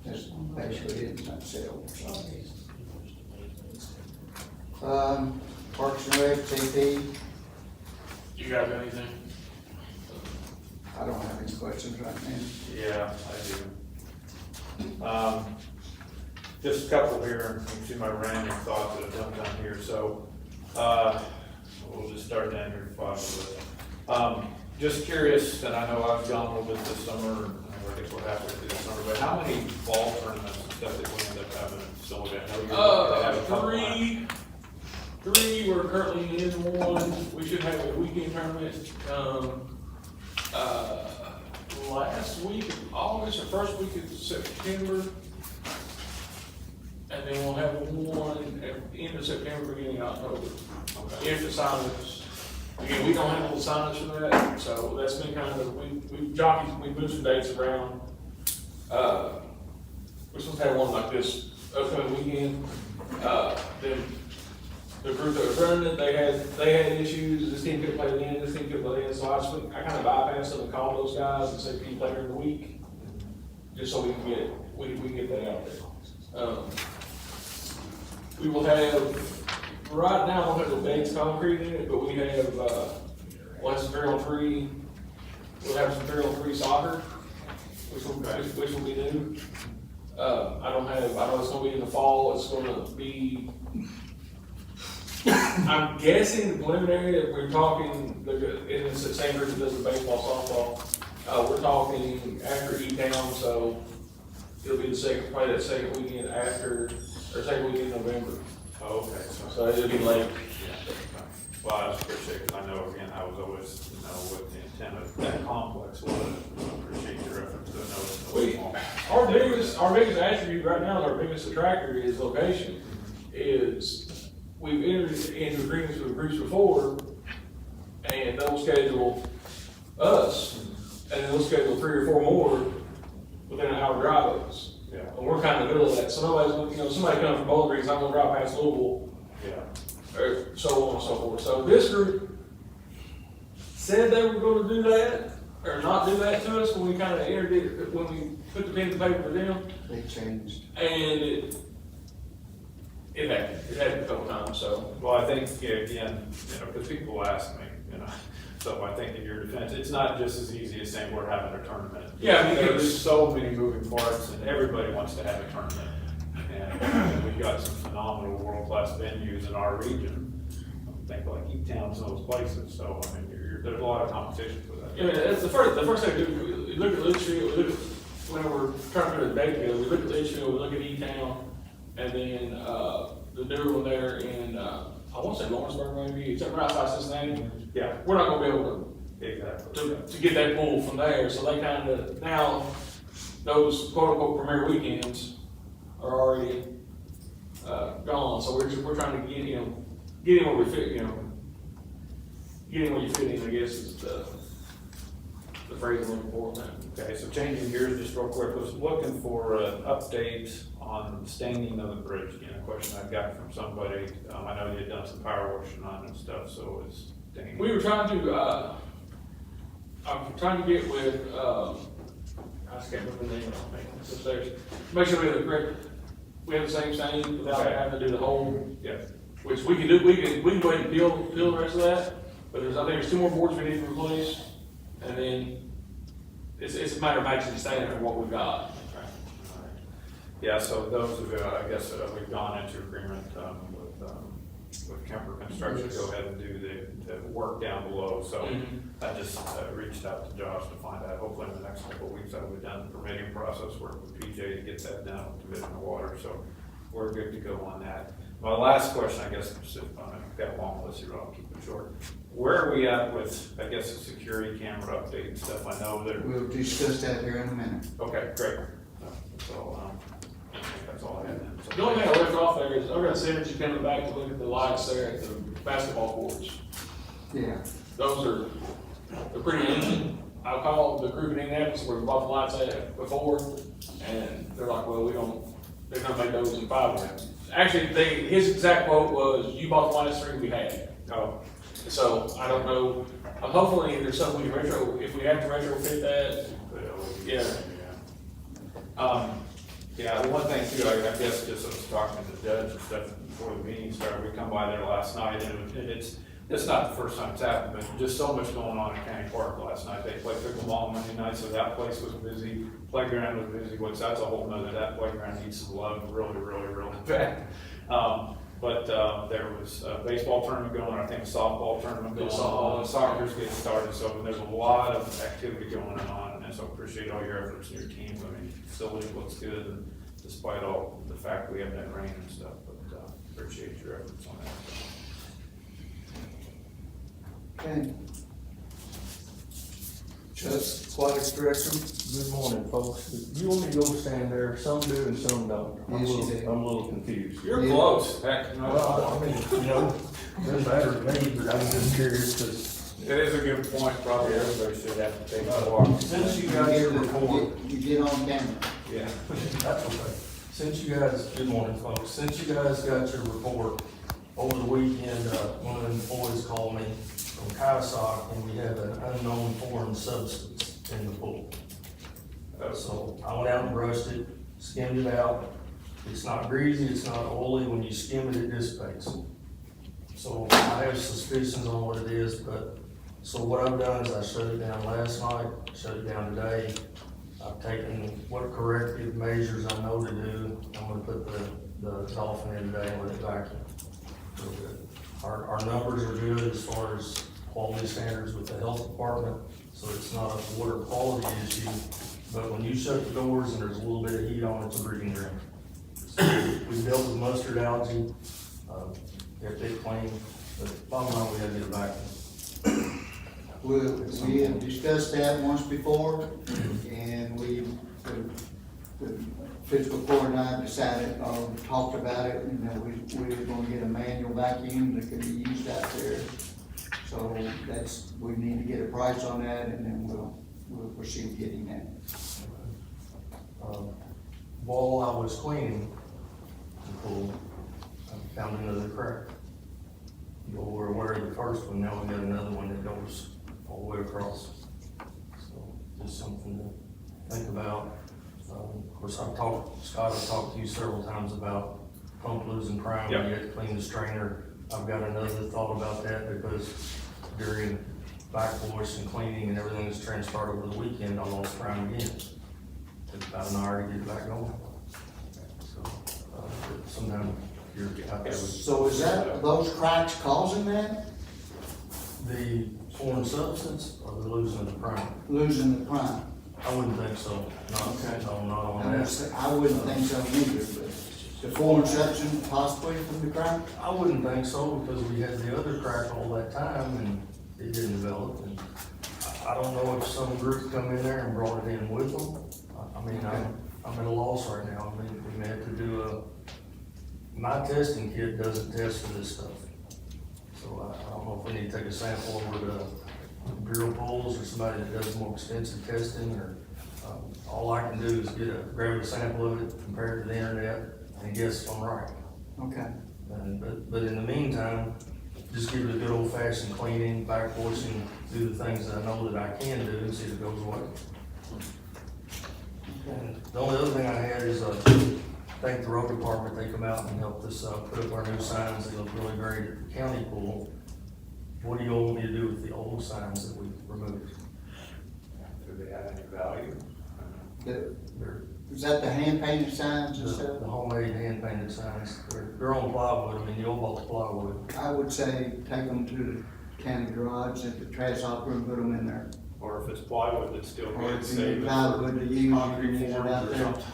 That's basically it in a nutshell. Parks and Rec, KP, You guys got anything? I don't have any questions right now. Yeah, I do. Just a couple here, you can see my random thoughts that I've done down here, so, we'll just start down here at the bottom of it. Just curious, and I know I've gone a little bit this summer, and I guess we're halfway through the summer, but how many fall tournaments and stuff that we end up having in the facility? I know you're gonna have a couple lines. Three, we're currently in one, we should have a weekend tournament, last week of August or first week of September. And then we'll have one at the end of September, beginning of October. If the signage, again, we don't have all the signage for that, so that's been kind of, we moved some dates around. We're supposed to have one like this upcoming weekend, then the group that was running it, they had issues, this team couldn't play it in, this team couldn't play it in, so I kind of bypassed them and called those guys and said, can you play during the week? Just so we can get that out there. We will have, right now, I don't have the base concrete in it, but we have, we'll have some 3-on-3, we'll have some 3-on-3 soccer, which will be new. I know it's gonna be in the fall, it's gonna be, I'm guessing the preliminary that we're talking, it's the same group that does the baseball, softball. We're talking after E-Town, so it'll be probably that second weekend after, or second weekend in November. Oh, okay. So it'll be late. Yeah. Well, I just appreciate it, 'cause I know, again, I was always, what the intent of that complex was. I appreciate your efforts, I know it's small. Our biggest attribute right now, our biggest attractor is location, is we've entered into agreements with groups before, and they'll schedule us, and then they'll schedule 3 or 4 more within an hour drive of us. Yeah. And we're kind of in the middle of that, so nobody's, somebody comes from Bowling Green's not gonna drive past Louisville, Yeah. or so on and so forth. So this group said they were gonna do that, or not do that to us when we kind of entered it, when we put the pen to paper for them, They changed. and it happened a couple times, so. Well, I think, yeah, again, because people ask me, so I think in your defense, it's not just as easy as saying we're having a tournament. Yeah, I mean, There's so many moving parts, and everybody wants to have a tournament. And we've got some phenomenal world-class venues in our region. Think like E-Towns and those places, so, I mean, there's a lot of competition for that. Yeah, that's the first thing we do, we look at Litchfield, we look at, when we're trying to put a date together, we look at Litchfield, we look at E-Town, and then, the newer one there in, I want to say Lawrenceburg maybe, it's right outside Cincinnati. Yeah, We're not gonna be able exactly. to get that pull from there, so they kind of, now, those quote-unquote premier weekends are already, gone, so we're trying to get him where we fit, get him where you fit in, I guess, is the phrase I'm looking for now. Okay, so changing gears just real quick, was looking for an update on staining of the bridge. Again, a question I got from somebody, I know you had done some power washing on it and stuff, so it's staining. We were trying to, I'm trying to get with, I just can't remember the name of it, it's upstairs. Make sure we have the correct, we have the same stain without having to do the whole, Yeah, which we can do, we can go ahead and peel the rest of that. But I think there's 2 more boards we need to replace, and then it's a matter of matching the stain for what we've got. yeah, so those of, I guess, we've gone into agreement, with Kemper Construction, to go ahead and do the work down below, so I just reached out to Josh to find out, hopefully in the next couple of weeks, I would have done the permitting process, work with PJ to get that done, to get in the water, so we're good to go on that. My last question, I guess, I've got a long list here, I'll keep it short. Where are we at with, I guess, the security camera update and stuff? I know that. We'll discuss that here in a minute. Okay, great. So, I think that's all I had then. So- The only thing I left off there is, I've got synergy coming back to look at the lights there at the basketball courts. Yeah. Those they're pretty ancient. I called the group in Indianapolis where we bought the lights at before, and they're like, well, they're gonna make those in 5 years. Actually, his exact quote was, you bought the last 3 we had. Oh, So, I don't know, hopefully there's something we can if we have to retrofit that, yeah. Yeah, the one thing too, I guess, just I was talking to the judge and stuff before the meeting started, we come by there last night, and it's not the first time it's happened, but just so much going on in County Park last night. They played pickleball Monday night, so that place was busy, playground was busy, that's a whole nother, that playground needs some love really, really, really bad. But there was a baseball tournament going, I think a softball tournament going on, soccer's getting started, so there's a lot of activity going on, and so appreciate all your efforts and your team. I mean, facility looks good, and despite all the fact we haven't had rain and stuff, but appreciate your efforts on that. Okay. Just Aquatics Director. Good morning, folks. You want me to go stand there, some do and some don't. I'm Yes, you do. a little confused. You're Yeah. close, heck, no. Well, I mean, you know, doesn't matter to me, but I'm just curious, because It is a good point, probably everybody should have to take a walk. since you got your report, You get on camera. Yeah. that's okay. Since you guys, good morning, folks, since you guys got your report over the weekend, one of the employees called me from Kawasaki, and we have an unknown foreign substance in the pool. So I went out and brushed it, skimmed it out. It's not greasy, it's not oily. When you skim it, it dissipates. So I have suspicions on what it is, but, so what I've done is I shut it down last night, shut it down today. I've taken what corrective measures I know to do. I'm gonna put the dolphin in today and let it vacuum. Real good. Our numbers are good as far as quality standards with the health department, so it's not a water quality issue. But when you shut the doors and there's a little bit of heat on, it's a breeding ground. So we dealt with mustard algae, kept it clean, but bottom line, we had to get it vacuum. We have discussed that once before, and the fiscal court and I decided, talked about it, and that we were gonna get a manual vacuum that could be used out there. So we need to get a price on that, and then we'll proceed getting that. While I was cleaning the pool, I found another crack. You were aware of the first one, now we got another one that goes all the way across. So just something to think about. Of course, Scott, I've talked to you several times about pump losing prime, when you have to clean the strainer. I've got another thought about that, because during back wash and cleaning and everything that's transpired over the weekend, I lost prime again. Took about an hour to get it back going. So, sometimes you're out there with So is that, those cracks causing that? the foreign substance, or the losing of the prime? Losing the prime? I wouldn't think so. Okay. No, not on that. I wouldn't think so either, but the foreign substance possibly from the crack? I wouldn't think so, because we had the other crack all that time and it didn't develop. And I don't know if some group come in there and brought it in with them. I mean, I'm at a loss right now. I mean, we may have to do my testing kit doesn't test for this stuff. So I don't know if we need to take a sample over to Bureau Pools or somebody that does more extensive testing, or, all I can do is grab a sample of it, compare it to the internet, and guess if I'm right. Okay. But in the meantime, just give it a good old fashioned cleaning, back washing, do the things that I know that I can do, and see if it goes away. And the only other thing I had is, thank the road department, they come out and helped us, put up our new signs, they look really great at the county pool. What do you all want me to do with the old signs that we removed? Do they have any value? Is that the hand painted signs and The stuff? homemade hand painted signs, they're on plywood, I mean, you all bought the plywood. I would say take them to the county garage at the trash hopper and put them in there. Or if it's plywood, it's still Or good, if save you it plywood to use, you concrete can use it forms out or there. something.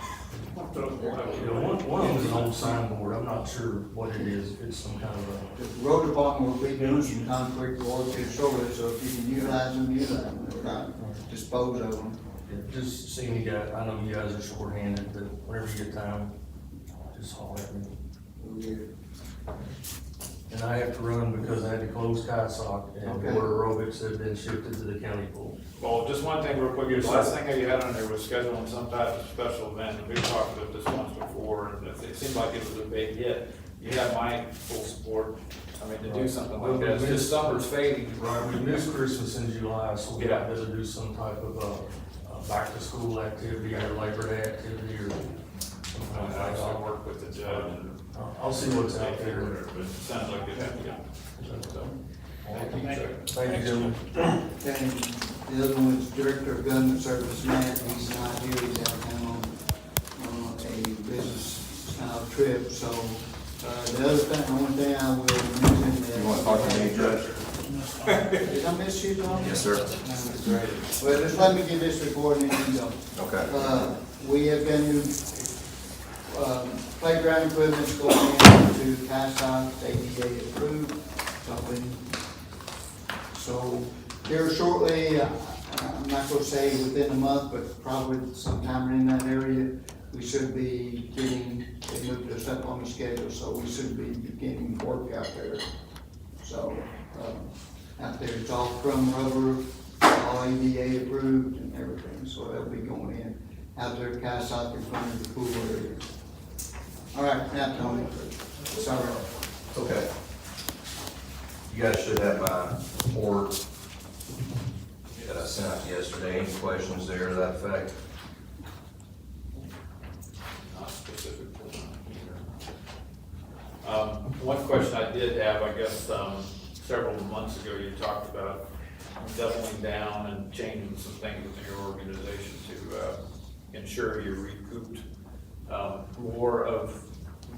You know, one of them is an old signboard, I'm not sure what it is, if it's some kind of The road department will be doing some concrete work here shortly, so if you can utilize them, if not, dispose of them. just seeing you guys, I know you guys are shorthanded, but whenever you get time, just holler at me. We'll get it. And I have to run because I had to close Kyle and Okay. water aerobics have been shifted to the county pool. Well, just one thing real quick, the last thing that you had on there was scheduling some type of special event, and we talked about this once before, and it seemed like it was a big hit. You have my full support, I mean, to do something like that, it's just summer's fading. Right, we missed Christmas in July, so we Yeah. got to do some type of, back to school activity or Labor Day activity or I'll work with the judge and. I'll see what's out there. But it sounds like it's, yeah. So, thank you, sir. Thank you, gentlemen. And the other one is Director of Government Service, Matt, he's not here, he's out of town on a business trip, so, the other thing, the only thing I will mention is. You wanna talk to me, Judge? Did I miss you, Tom? Yes, sir. Great. Well, just let me give this report and then you go. Okay. We have got new, playground equipment going into CASA, ADA approved, so here shortly, I'm not gonna say within a month, but probably sometime in that area, we should be getting, they moved us up on the schedule, so we should be beginning work out there. So, out there, it's all crumb rubber, all ADA approved and everything, so that'll be going in out there, CASA in front of the pool area. All right, now Tony, sorry. It's okay. You guys should have my report that I sent out yesterday. Any questions there to that effect? Not specifically. One question I did have, I guess, several months ago, you talked about doubling down and changing some things within your organization to ensure you recouped more of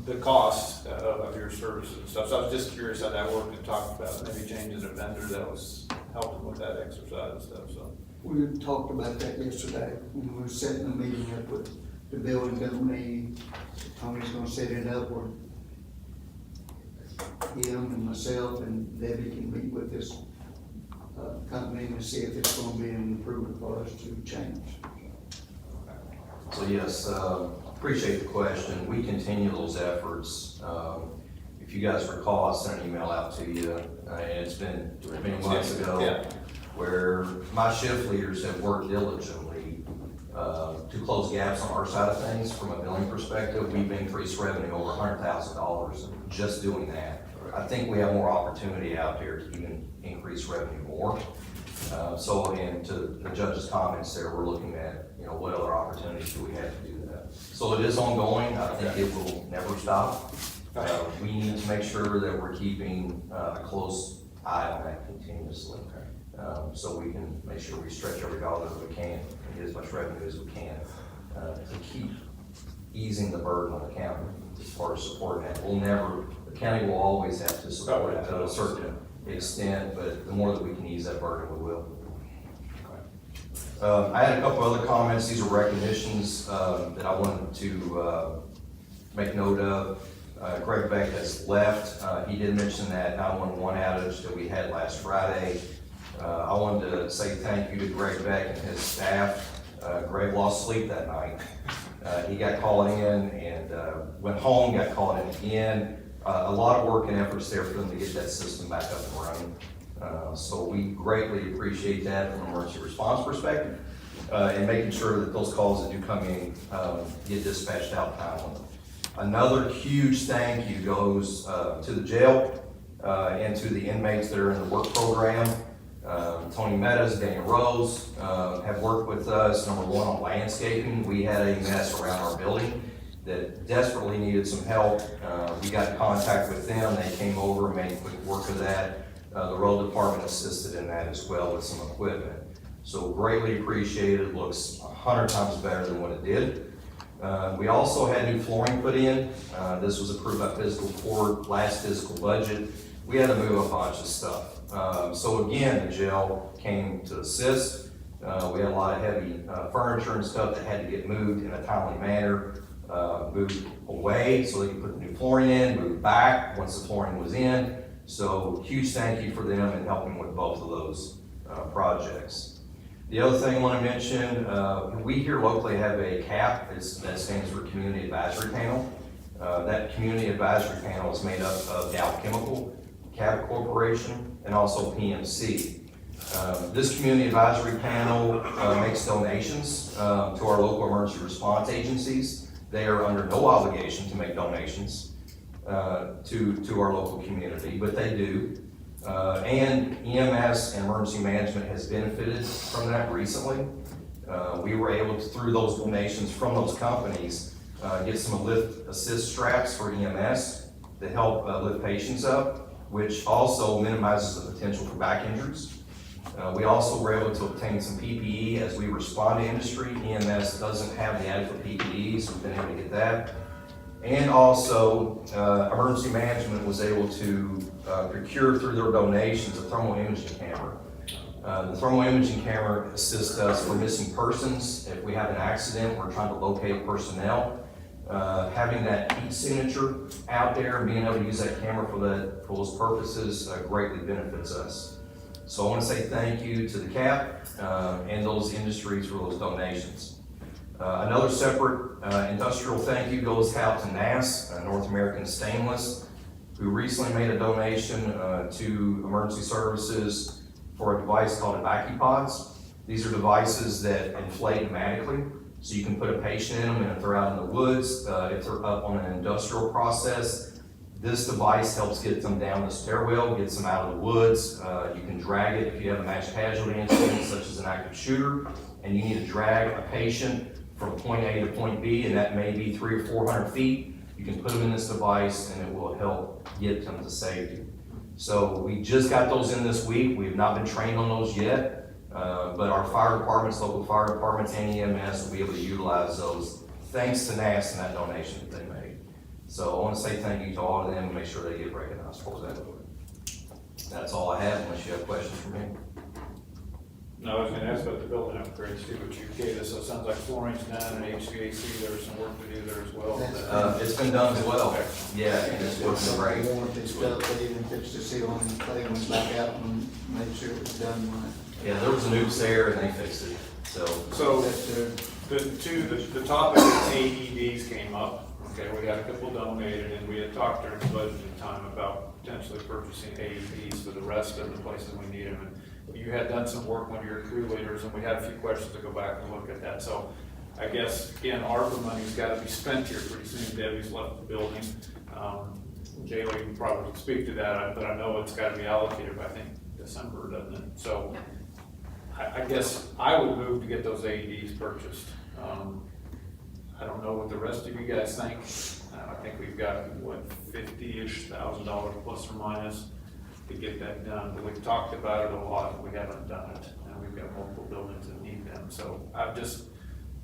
the cost of your services and stuff. So I was just curious how that worked and talked about maybe changing a vendor that was helping with that exercise and stuff, so. We talked about that yesterday, when we were setting a meeting up with the building company. Tony's gonna set it up where him and myself and Debbie can meet with this company and see if it's gonna be an improvement for us to change. So yes, appreciate the question. We continue those efforts. If you guys recall, I sent an email out to you, and it's been many months ago, Yeah. where my shift leaders have worked diligently to close gaps on our side of things. From a billing perspective, we've increased revenue over $100,000 just doing that. I think we have more opportunity out there to even increase revenue more. And to the judge's comments there, we're looking at, what other opportunities do we have to do that? So it is ongoing. I think it will never stop. We need to make sure that we're keeping a close eye on that continuously. So we can make sure we stretch every dollar that we can and get as much revenue as we can to keep easing the burden on the county as far as supporting that. The county will always have to support it to a certain extent, but the more that we can ease that burden, we will. I had a couple other comments. These are recognitions that I wanted to make note of. Greg Beck has left. He did mention that 911 outage that we had last Friday. I wanted to say thank you to Greg Beck and his staff. Greg lost sleep that night. He got called in and went home, got called in again. A lot of work and efforts there for them to get that system back up and running. So we greatly appreciate that from an emergency response perspective, and making sure that those calls that do come in get dispatched out timely. Another huge thank you goes to the jail and to the inmates that are in the work program. Tony Meadows, Daniel Rose have worked with us, number one, on landscaping. We had a mess around our building that desperately needed some help. We got in contact with them. They came over and made quick work of that. The road department assisted in that as well with some equipment. So greatly appreciated. Looks 100 times better than what it did. We also had new flooring put in. This was approved by fiscal court last fiscal budget. We had to move a bunch of stuff. So again, the jail came to assist. We had a lot of heavy furniture and stuff that had to get moved in a timely manner. Moved away so they could put the new flooring in, moved back once the flooring was in. So huge thank you for them and helping with both of those projects. The other thing I want to mention, we here locally have a CAP, that stands for Community Advisory Panel. That Community Advisory Panel is made up of Dow Chemical, Cabot Corporation, and also PMC. This Community Advisory Panel makes donations to our local emergency response agencies. They are under no obligation to make donations to our local community, but they do. And EMS and emergency management has benefited from that recently. We were able to, through those donations from those companies, get some lift assist straps for EMS to help lift patients up, which also minimizes the potential for back injuries. We also were able to obtain some PPE as we respond to industry. EMS doesn't have the adequate PPE, so we've been able to get that. And also, emergency management was able to procure through their donations a thermal imaging camera. The thermal imaging camera assists us for missing persons. If we have an accident, we're trying to locate personnel. Having that heat signature out there and being able to use that camera for those purposes greatly benefits us. So I want to say thank you to the CAP and those industries for those donations. Another separate industrial thank you goes out to NAS, North American Stainless, who recently made a donation to emergency services for a device called EvacuPods. These are devices that inflate pneumatically, so you can put a patient in them, and if they're out in the woods, if they're up on an industrial process, this device helps get them down the stairwell, gets them out of the woods. You can drag it if you have a match casualty incident, such as an active shooter, and you need to drag a patient from point A to point B, and that may be 300 or 400 feet. You can put them in this device, and it will help get them to safety. So we just got those in this week. We have not been trained on those yet, but our fire departments, local fire departments, and EMS will be able to utilize those thanks to NAS and that donation that they made. So I want to say thank you to all of them and make sure they get recognized for that. That's all I have, unless you have questions for me. No, I was gonna ask about the building upgrades too, but you gave us, so it sounds like flooring's done and HVAC, there's some work to do there as well. It's been done as well. Yeah, and it's working great. Warranty stuff, they even fixed the ceiling and cleaned it back out and made sure it was done right. Yeah, there was a noops there and they fixed it, so. So, the topic of AEDs came up. Okay, we had a couple donated, and we had talked during the budgeting time about potentially purchasing AEDs for the rest of the places we need them. And you had done some work when you were crew leaders, and we had a few questions to go back and look at that. So I guess, again, ARPA money's gotta be spent here pretty soon. Debbie's left the building. Jaylee can probably speak to that, but I know it's gotta be allocated by, I think, December, doesn't it? So I guess I would move to get those AEDs purchased. I don't know what the rest of you guys think. I think we've got, what, $50,000-ish plus or minus to get that done. But we've talked about it a lot, and we haven't done it. And we've got multiple buildings that need them. So I'm just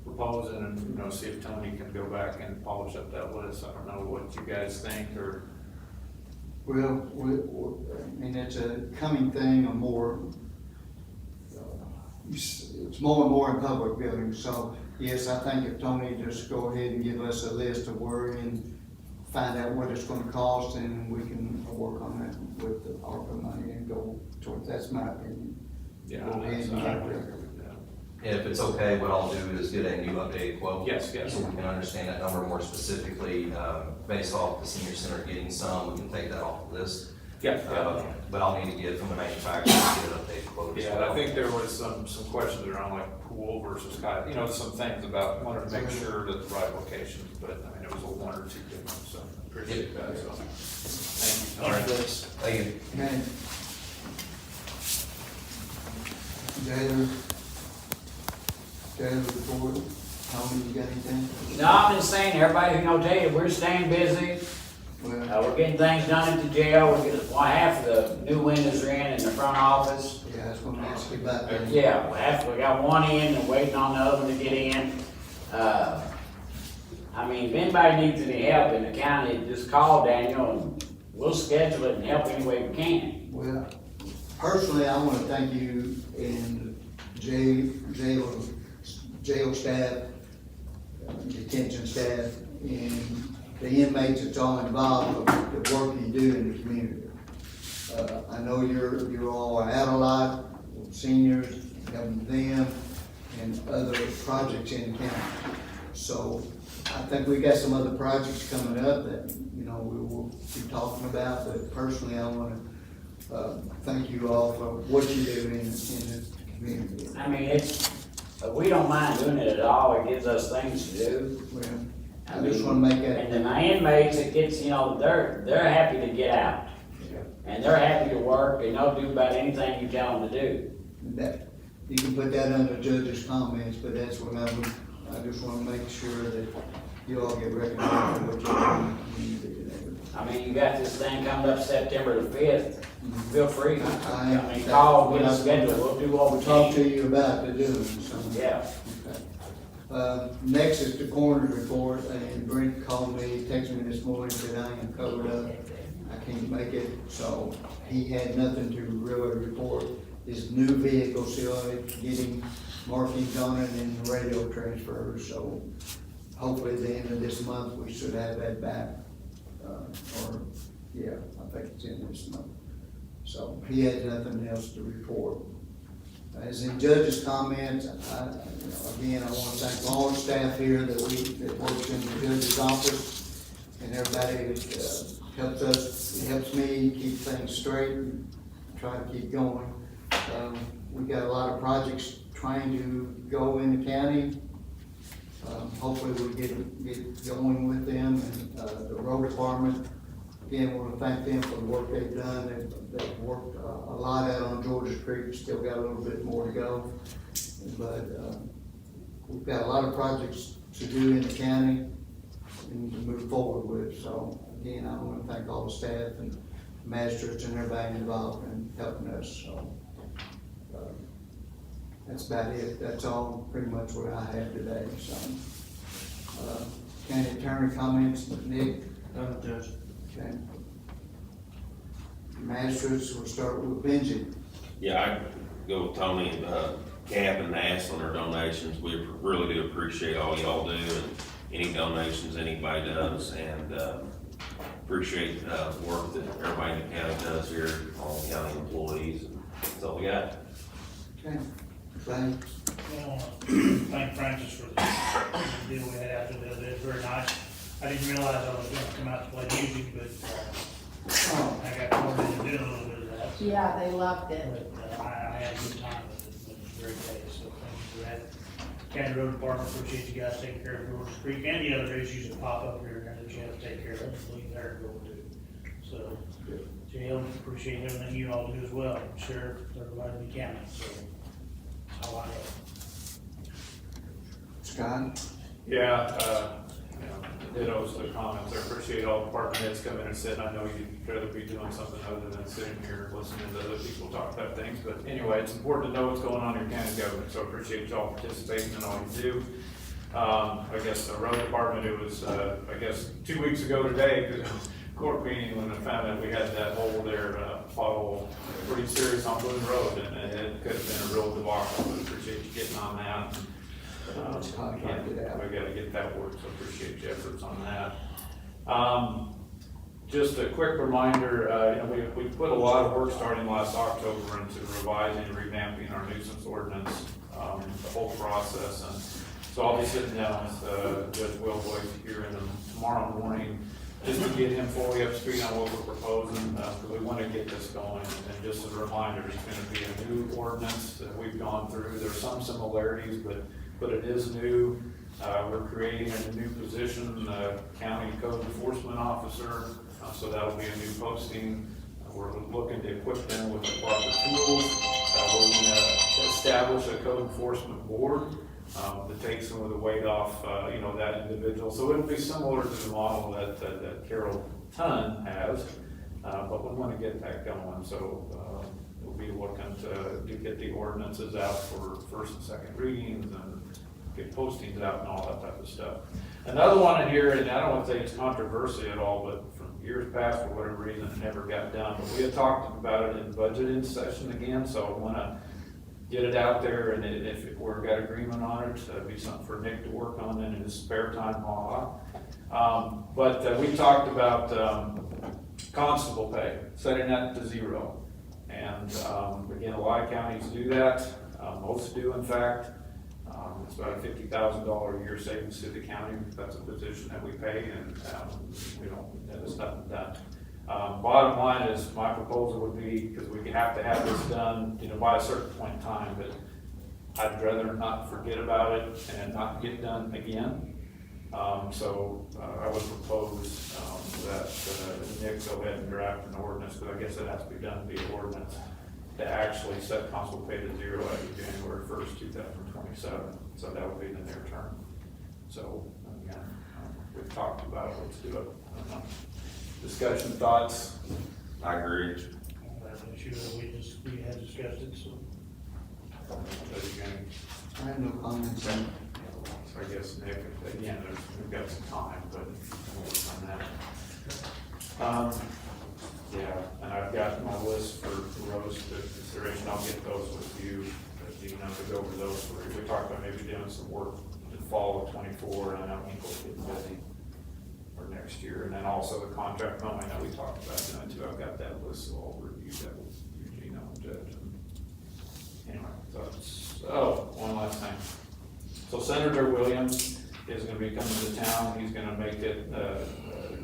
proposing and, see if Tony can go back and polish up that list. I don't know what you guys think, or. Well, I mean, it's a coming thing, it's more and more in public buildings, so yes, I think if Tony just go ahead and give us a list of where and find out what it's gonna cost, and we can work on that with the ARPA money and go towards, that's my opinion. Yeah, Go ahead and I get agree it. with that. If it's okay, what I'll do is get a new updated quote. Yes. So we can understand that number more specifically, based off the senior center getting some, we can take that off the list. Yeah. But I'll need to get from the manufacturer, get an updated quote as Yeah, well. I think there was some questions around like pool versus kayak, some things about, wanted to make sure that the right locations, but I mean, it was a one or two different, so appreciate that, so. Thank you. All right, thank you. Okay. Jailer report, Tony, you got anything? No, I've been saying, everybody who knows Jay, we're staying busy. Well, We're getting things done at the jail. We're getting, half of the new windows are in the front office. yeah, I was gonna ask you about that. Yeah, we got one in and waiting on the other one to get in. I mean, if anybody needs any help in the county, just call Daniel and we'll schedule it and help any way we can. Well, personally, I wanna thank you and jail staff, detention staff, and the inmates that's all involved with the work you do in the community. I know you're all out a lot, seniors, helping them, and other projects in the county. So I think we got some other projects coming up that, we will be talking about, but personally, I wanna, thank you all for what you do in the community. I mean, we don't mind doing it at all. It gives us things to do. Well, I just wanna make that. And then my inmates, it gets, they're happy to get out. And they're happy to work, and they'll do about anything you tell them to do. That, you can put that under judge's comments, but that's what I just wanna make sure that you all get recognized for what you're doing in the community and everything. I mean, you got this thing coming up September the 5th, feel free. I- I mean, call, get a schedule, we'll do what we Talk can. to you about the doing, so. Yeah. Okay. Next is the coroner's report, and Brent called me, texted me this morning, said I am covered up. I can't make it, so he had nothing to really report. His new vehicle still getting markings on it and radio transfers, so hopefully at the end of this month, we should have that back. Yeah, I think it's in this month. So he had nothing else to report. As in judge's comments, again, I want to thank all the staff here that works in the judge's office and everybody that helps us, it helps me keep things straight and try to keep going. We've got a lot of projects trying to go in the county. Hopefully we'll get going with them, and the road department, again, I want to thank them for the work they've done. They've worked a lot out on Georgia Creek, still got a little bit more to go. But we've got a lot of projects to do in the county and to move forward with. So again, I want to thank all the staff and magistrates and everybody involved in helping us. So that's about it. That's all pretty much what I have today. So county attorney comments, Nick? Judge. Okay. Magistrates, we'll start with Benji. Yeah, I go with Tony, Cap and Nass on their donations. We really do appreciate all y'all do and any donations anybody does, and appreciate the work that everybody in the county does here, all the county employees. That's all we got. Okay. Frank? Well, thank Francis for the deal we had out there the other day. It's very nice. I didn't realize I was gonna come out to play music, but I got called into doing a little bit of that. Yeah, they loved it. But I had a good time with it. It was a great day, so thank you for that. County Road Department, appreciate you guys taking care of Georgia Creek and the other issues that pop up here and that you have to take care of. Just leave there and go to. So, jail, appreciate everything you all do as well. Sheriff, everybody in the county, so that's all I have. Scott? Yeah, dittos the comments. I appreciate all the department heads coming and sitting. I know you'd rather be doing something other than sitting here listening to other people talk about things. But anyway, it's important to know what's going on in your county government, so I appreciate y'all participating in all you do. I guess the road department, it was, 2 weeks ago today, because it was court meeting when I found out we had that hole there, pothole, pretty serious on Boone Road, and it could have been a real debacle, but appreciate you getting on that. We gotta get that work, so appreciate your efforts on that. Just a quick reminder, we put a lot of work starting last October into revising and revamping our nuisance ordinance, the whole process. And so I'll be sitting down with Judge Will Boyce here tomorrow morning, just to get him fully up to speed on what we're proposing, because we want to get this going. And just as a reminder, it's going to be a new ordinance that we've gone through. There's some similarities, but it is new. We're creating a new position, county code enforcement officer, so that'll be a new posting. We're looking to equip them with the proper tools. We're going to establish a code enforcement board to take some of the weight off, that individual. So it'll be similar to the model that Carroll has, but we want to get that going. So we'll be looking to get the ordinances out for first and second readings and get postings out and all that type of stuff. Another one in here, and I don't want to say it's controversial at all, but from years past, for whatever reason, it never got done. But we had talked about it in budgeting session again, so I want to get it out there, and if we've got agreement on it, that'd be something for Nick to work on in his spare time. But we talked about constable pay, setting that to zero. And again, a lot of counties do that. Most do, in fact. It's about a $50,000 a year savings to the county. That's a position that we pay, and there's nothing done. Bottom line is, my proposal would be, because we have to have this done, by a certain point in time, but I'd rather not forget about it and not get done again. So I would propose that Nick go ahead and draft an ordinance, but I guess it has to be done via ordinance, to actually set constable pay to zero as of January 1st, 2027. So that would be the near term. So again, we've talked about it, let's do it. Discussion, thoughts? I agree. That's an issue that we had discussed it, so. I have no comments on it. So I guess, Nick, again, we've got some time, but we'll work on that. Yeah, and I've got my list for roads to consideration, I'll get those with you, to go over those. We talked about maybe doing some work in fall of '24, and I know Hinkle's getting busy for next year, and then also the contract mowing, I know we talked about doing too, I've got that list, so I'll review that with Eugene and Judge. Anyway, one last thing. So Senator Williams is gonna be coming to town, he's gonna make it,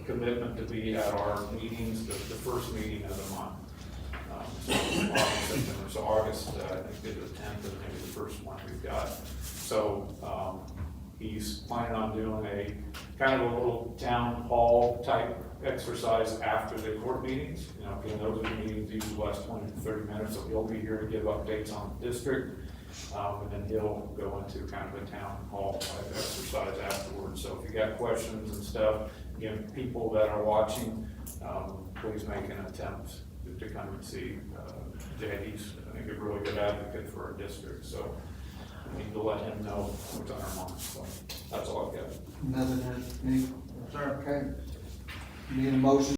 commitment to be at our meetings, the first meeting of the month. So August, September, so August, I think the 10th is maybe the first one we've got. So, he's planning on doing a kind of a little town hall type exercise after the court meetings. Again, those are the meetings usually last 20 to 30 minutes, so he'll be here to give updates on the district. And then he'll go into kind of a town hall type exercise afterwards. So if you got questions and stuff, again, people that are watching, please make an attempt to come and see Jay. He's, I think, a really good advocate for our district. So we need to let him know what's on our minds. So that's all I've got. Nothing, Nick? Sir. Okay. Need a motion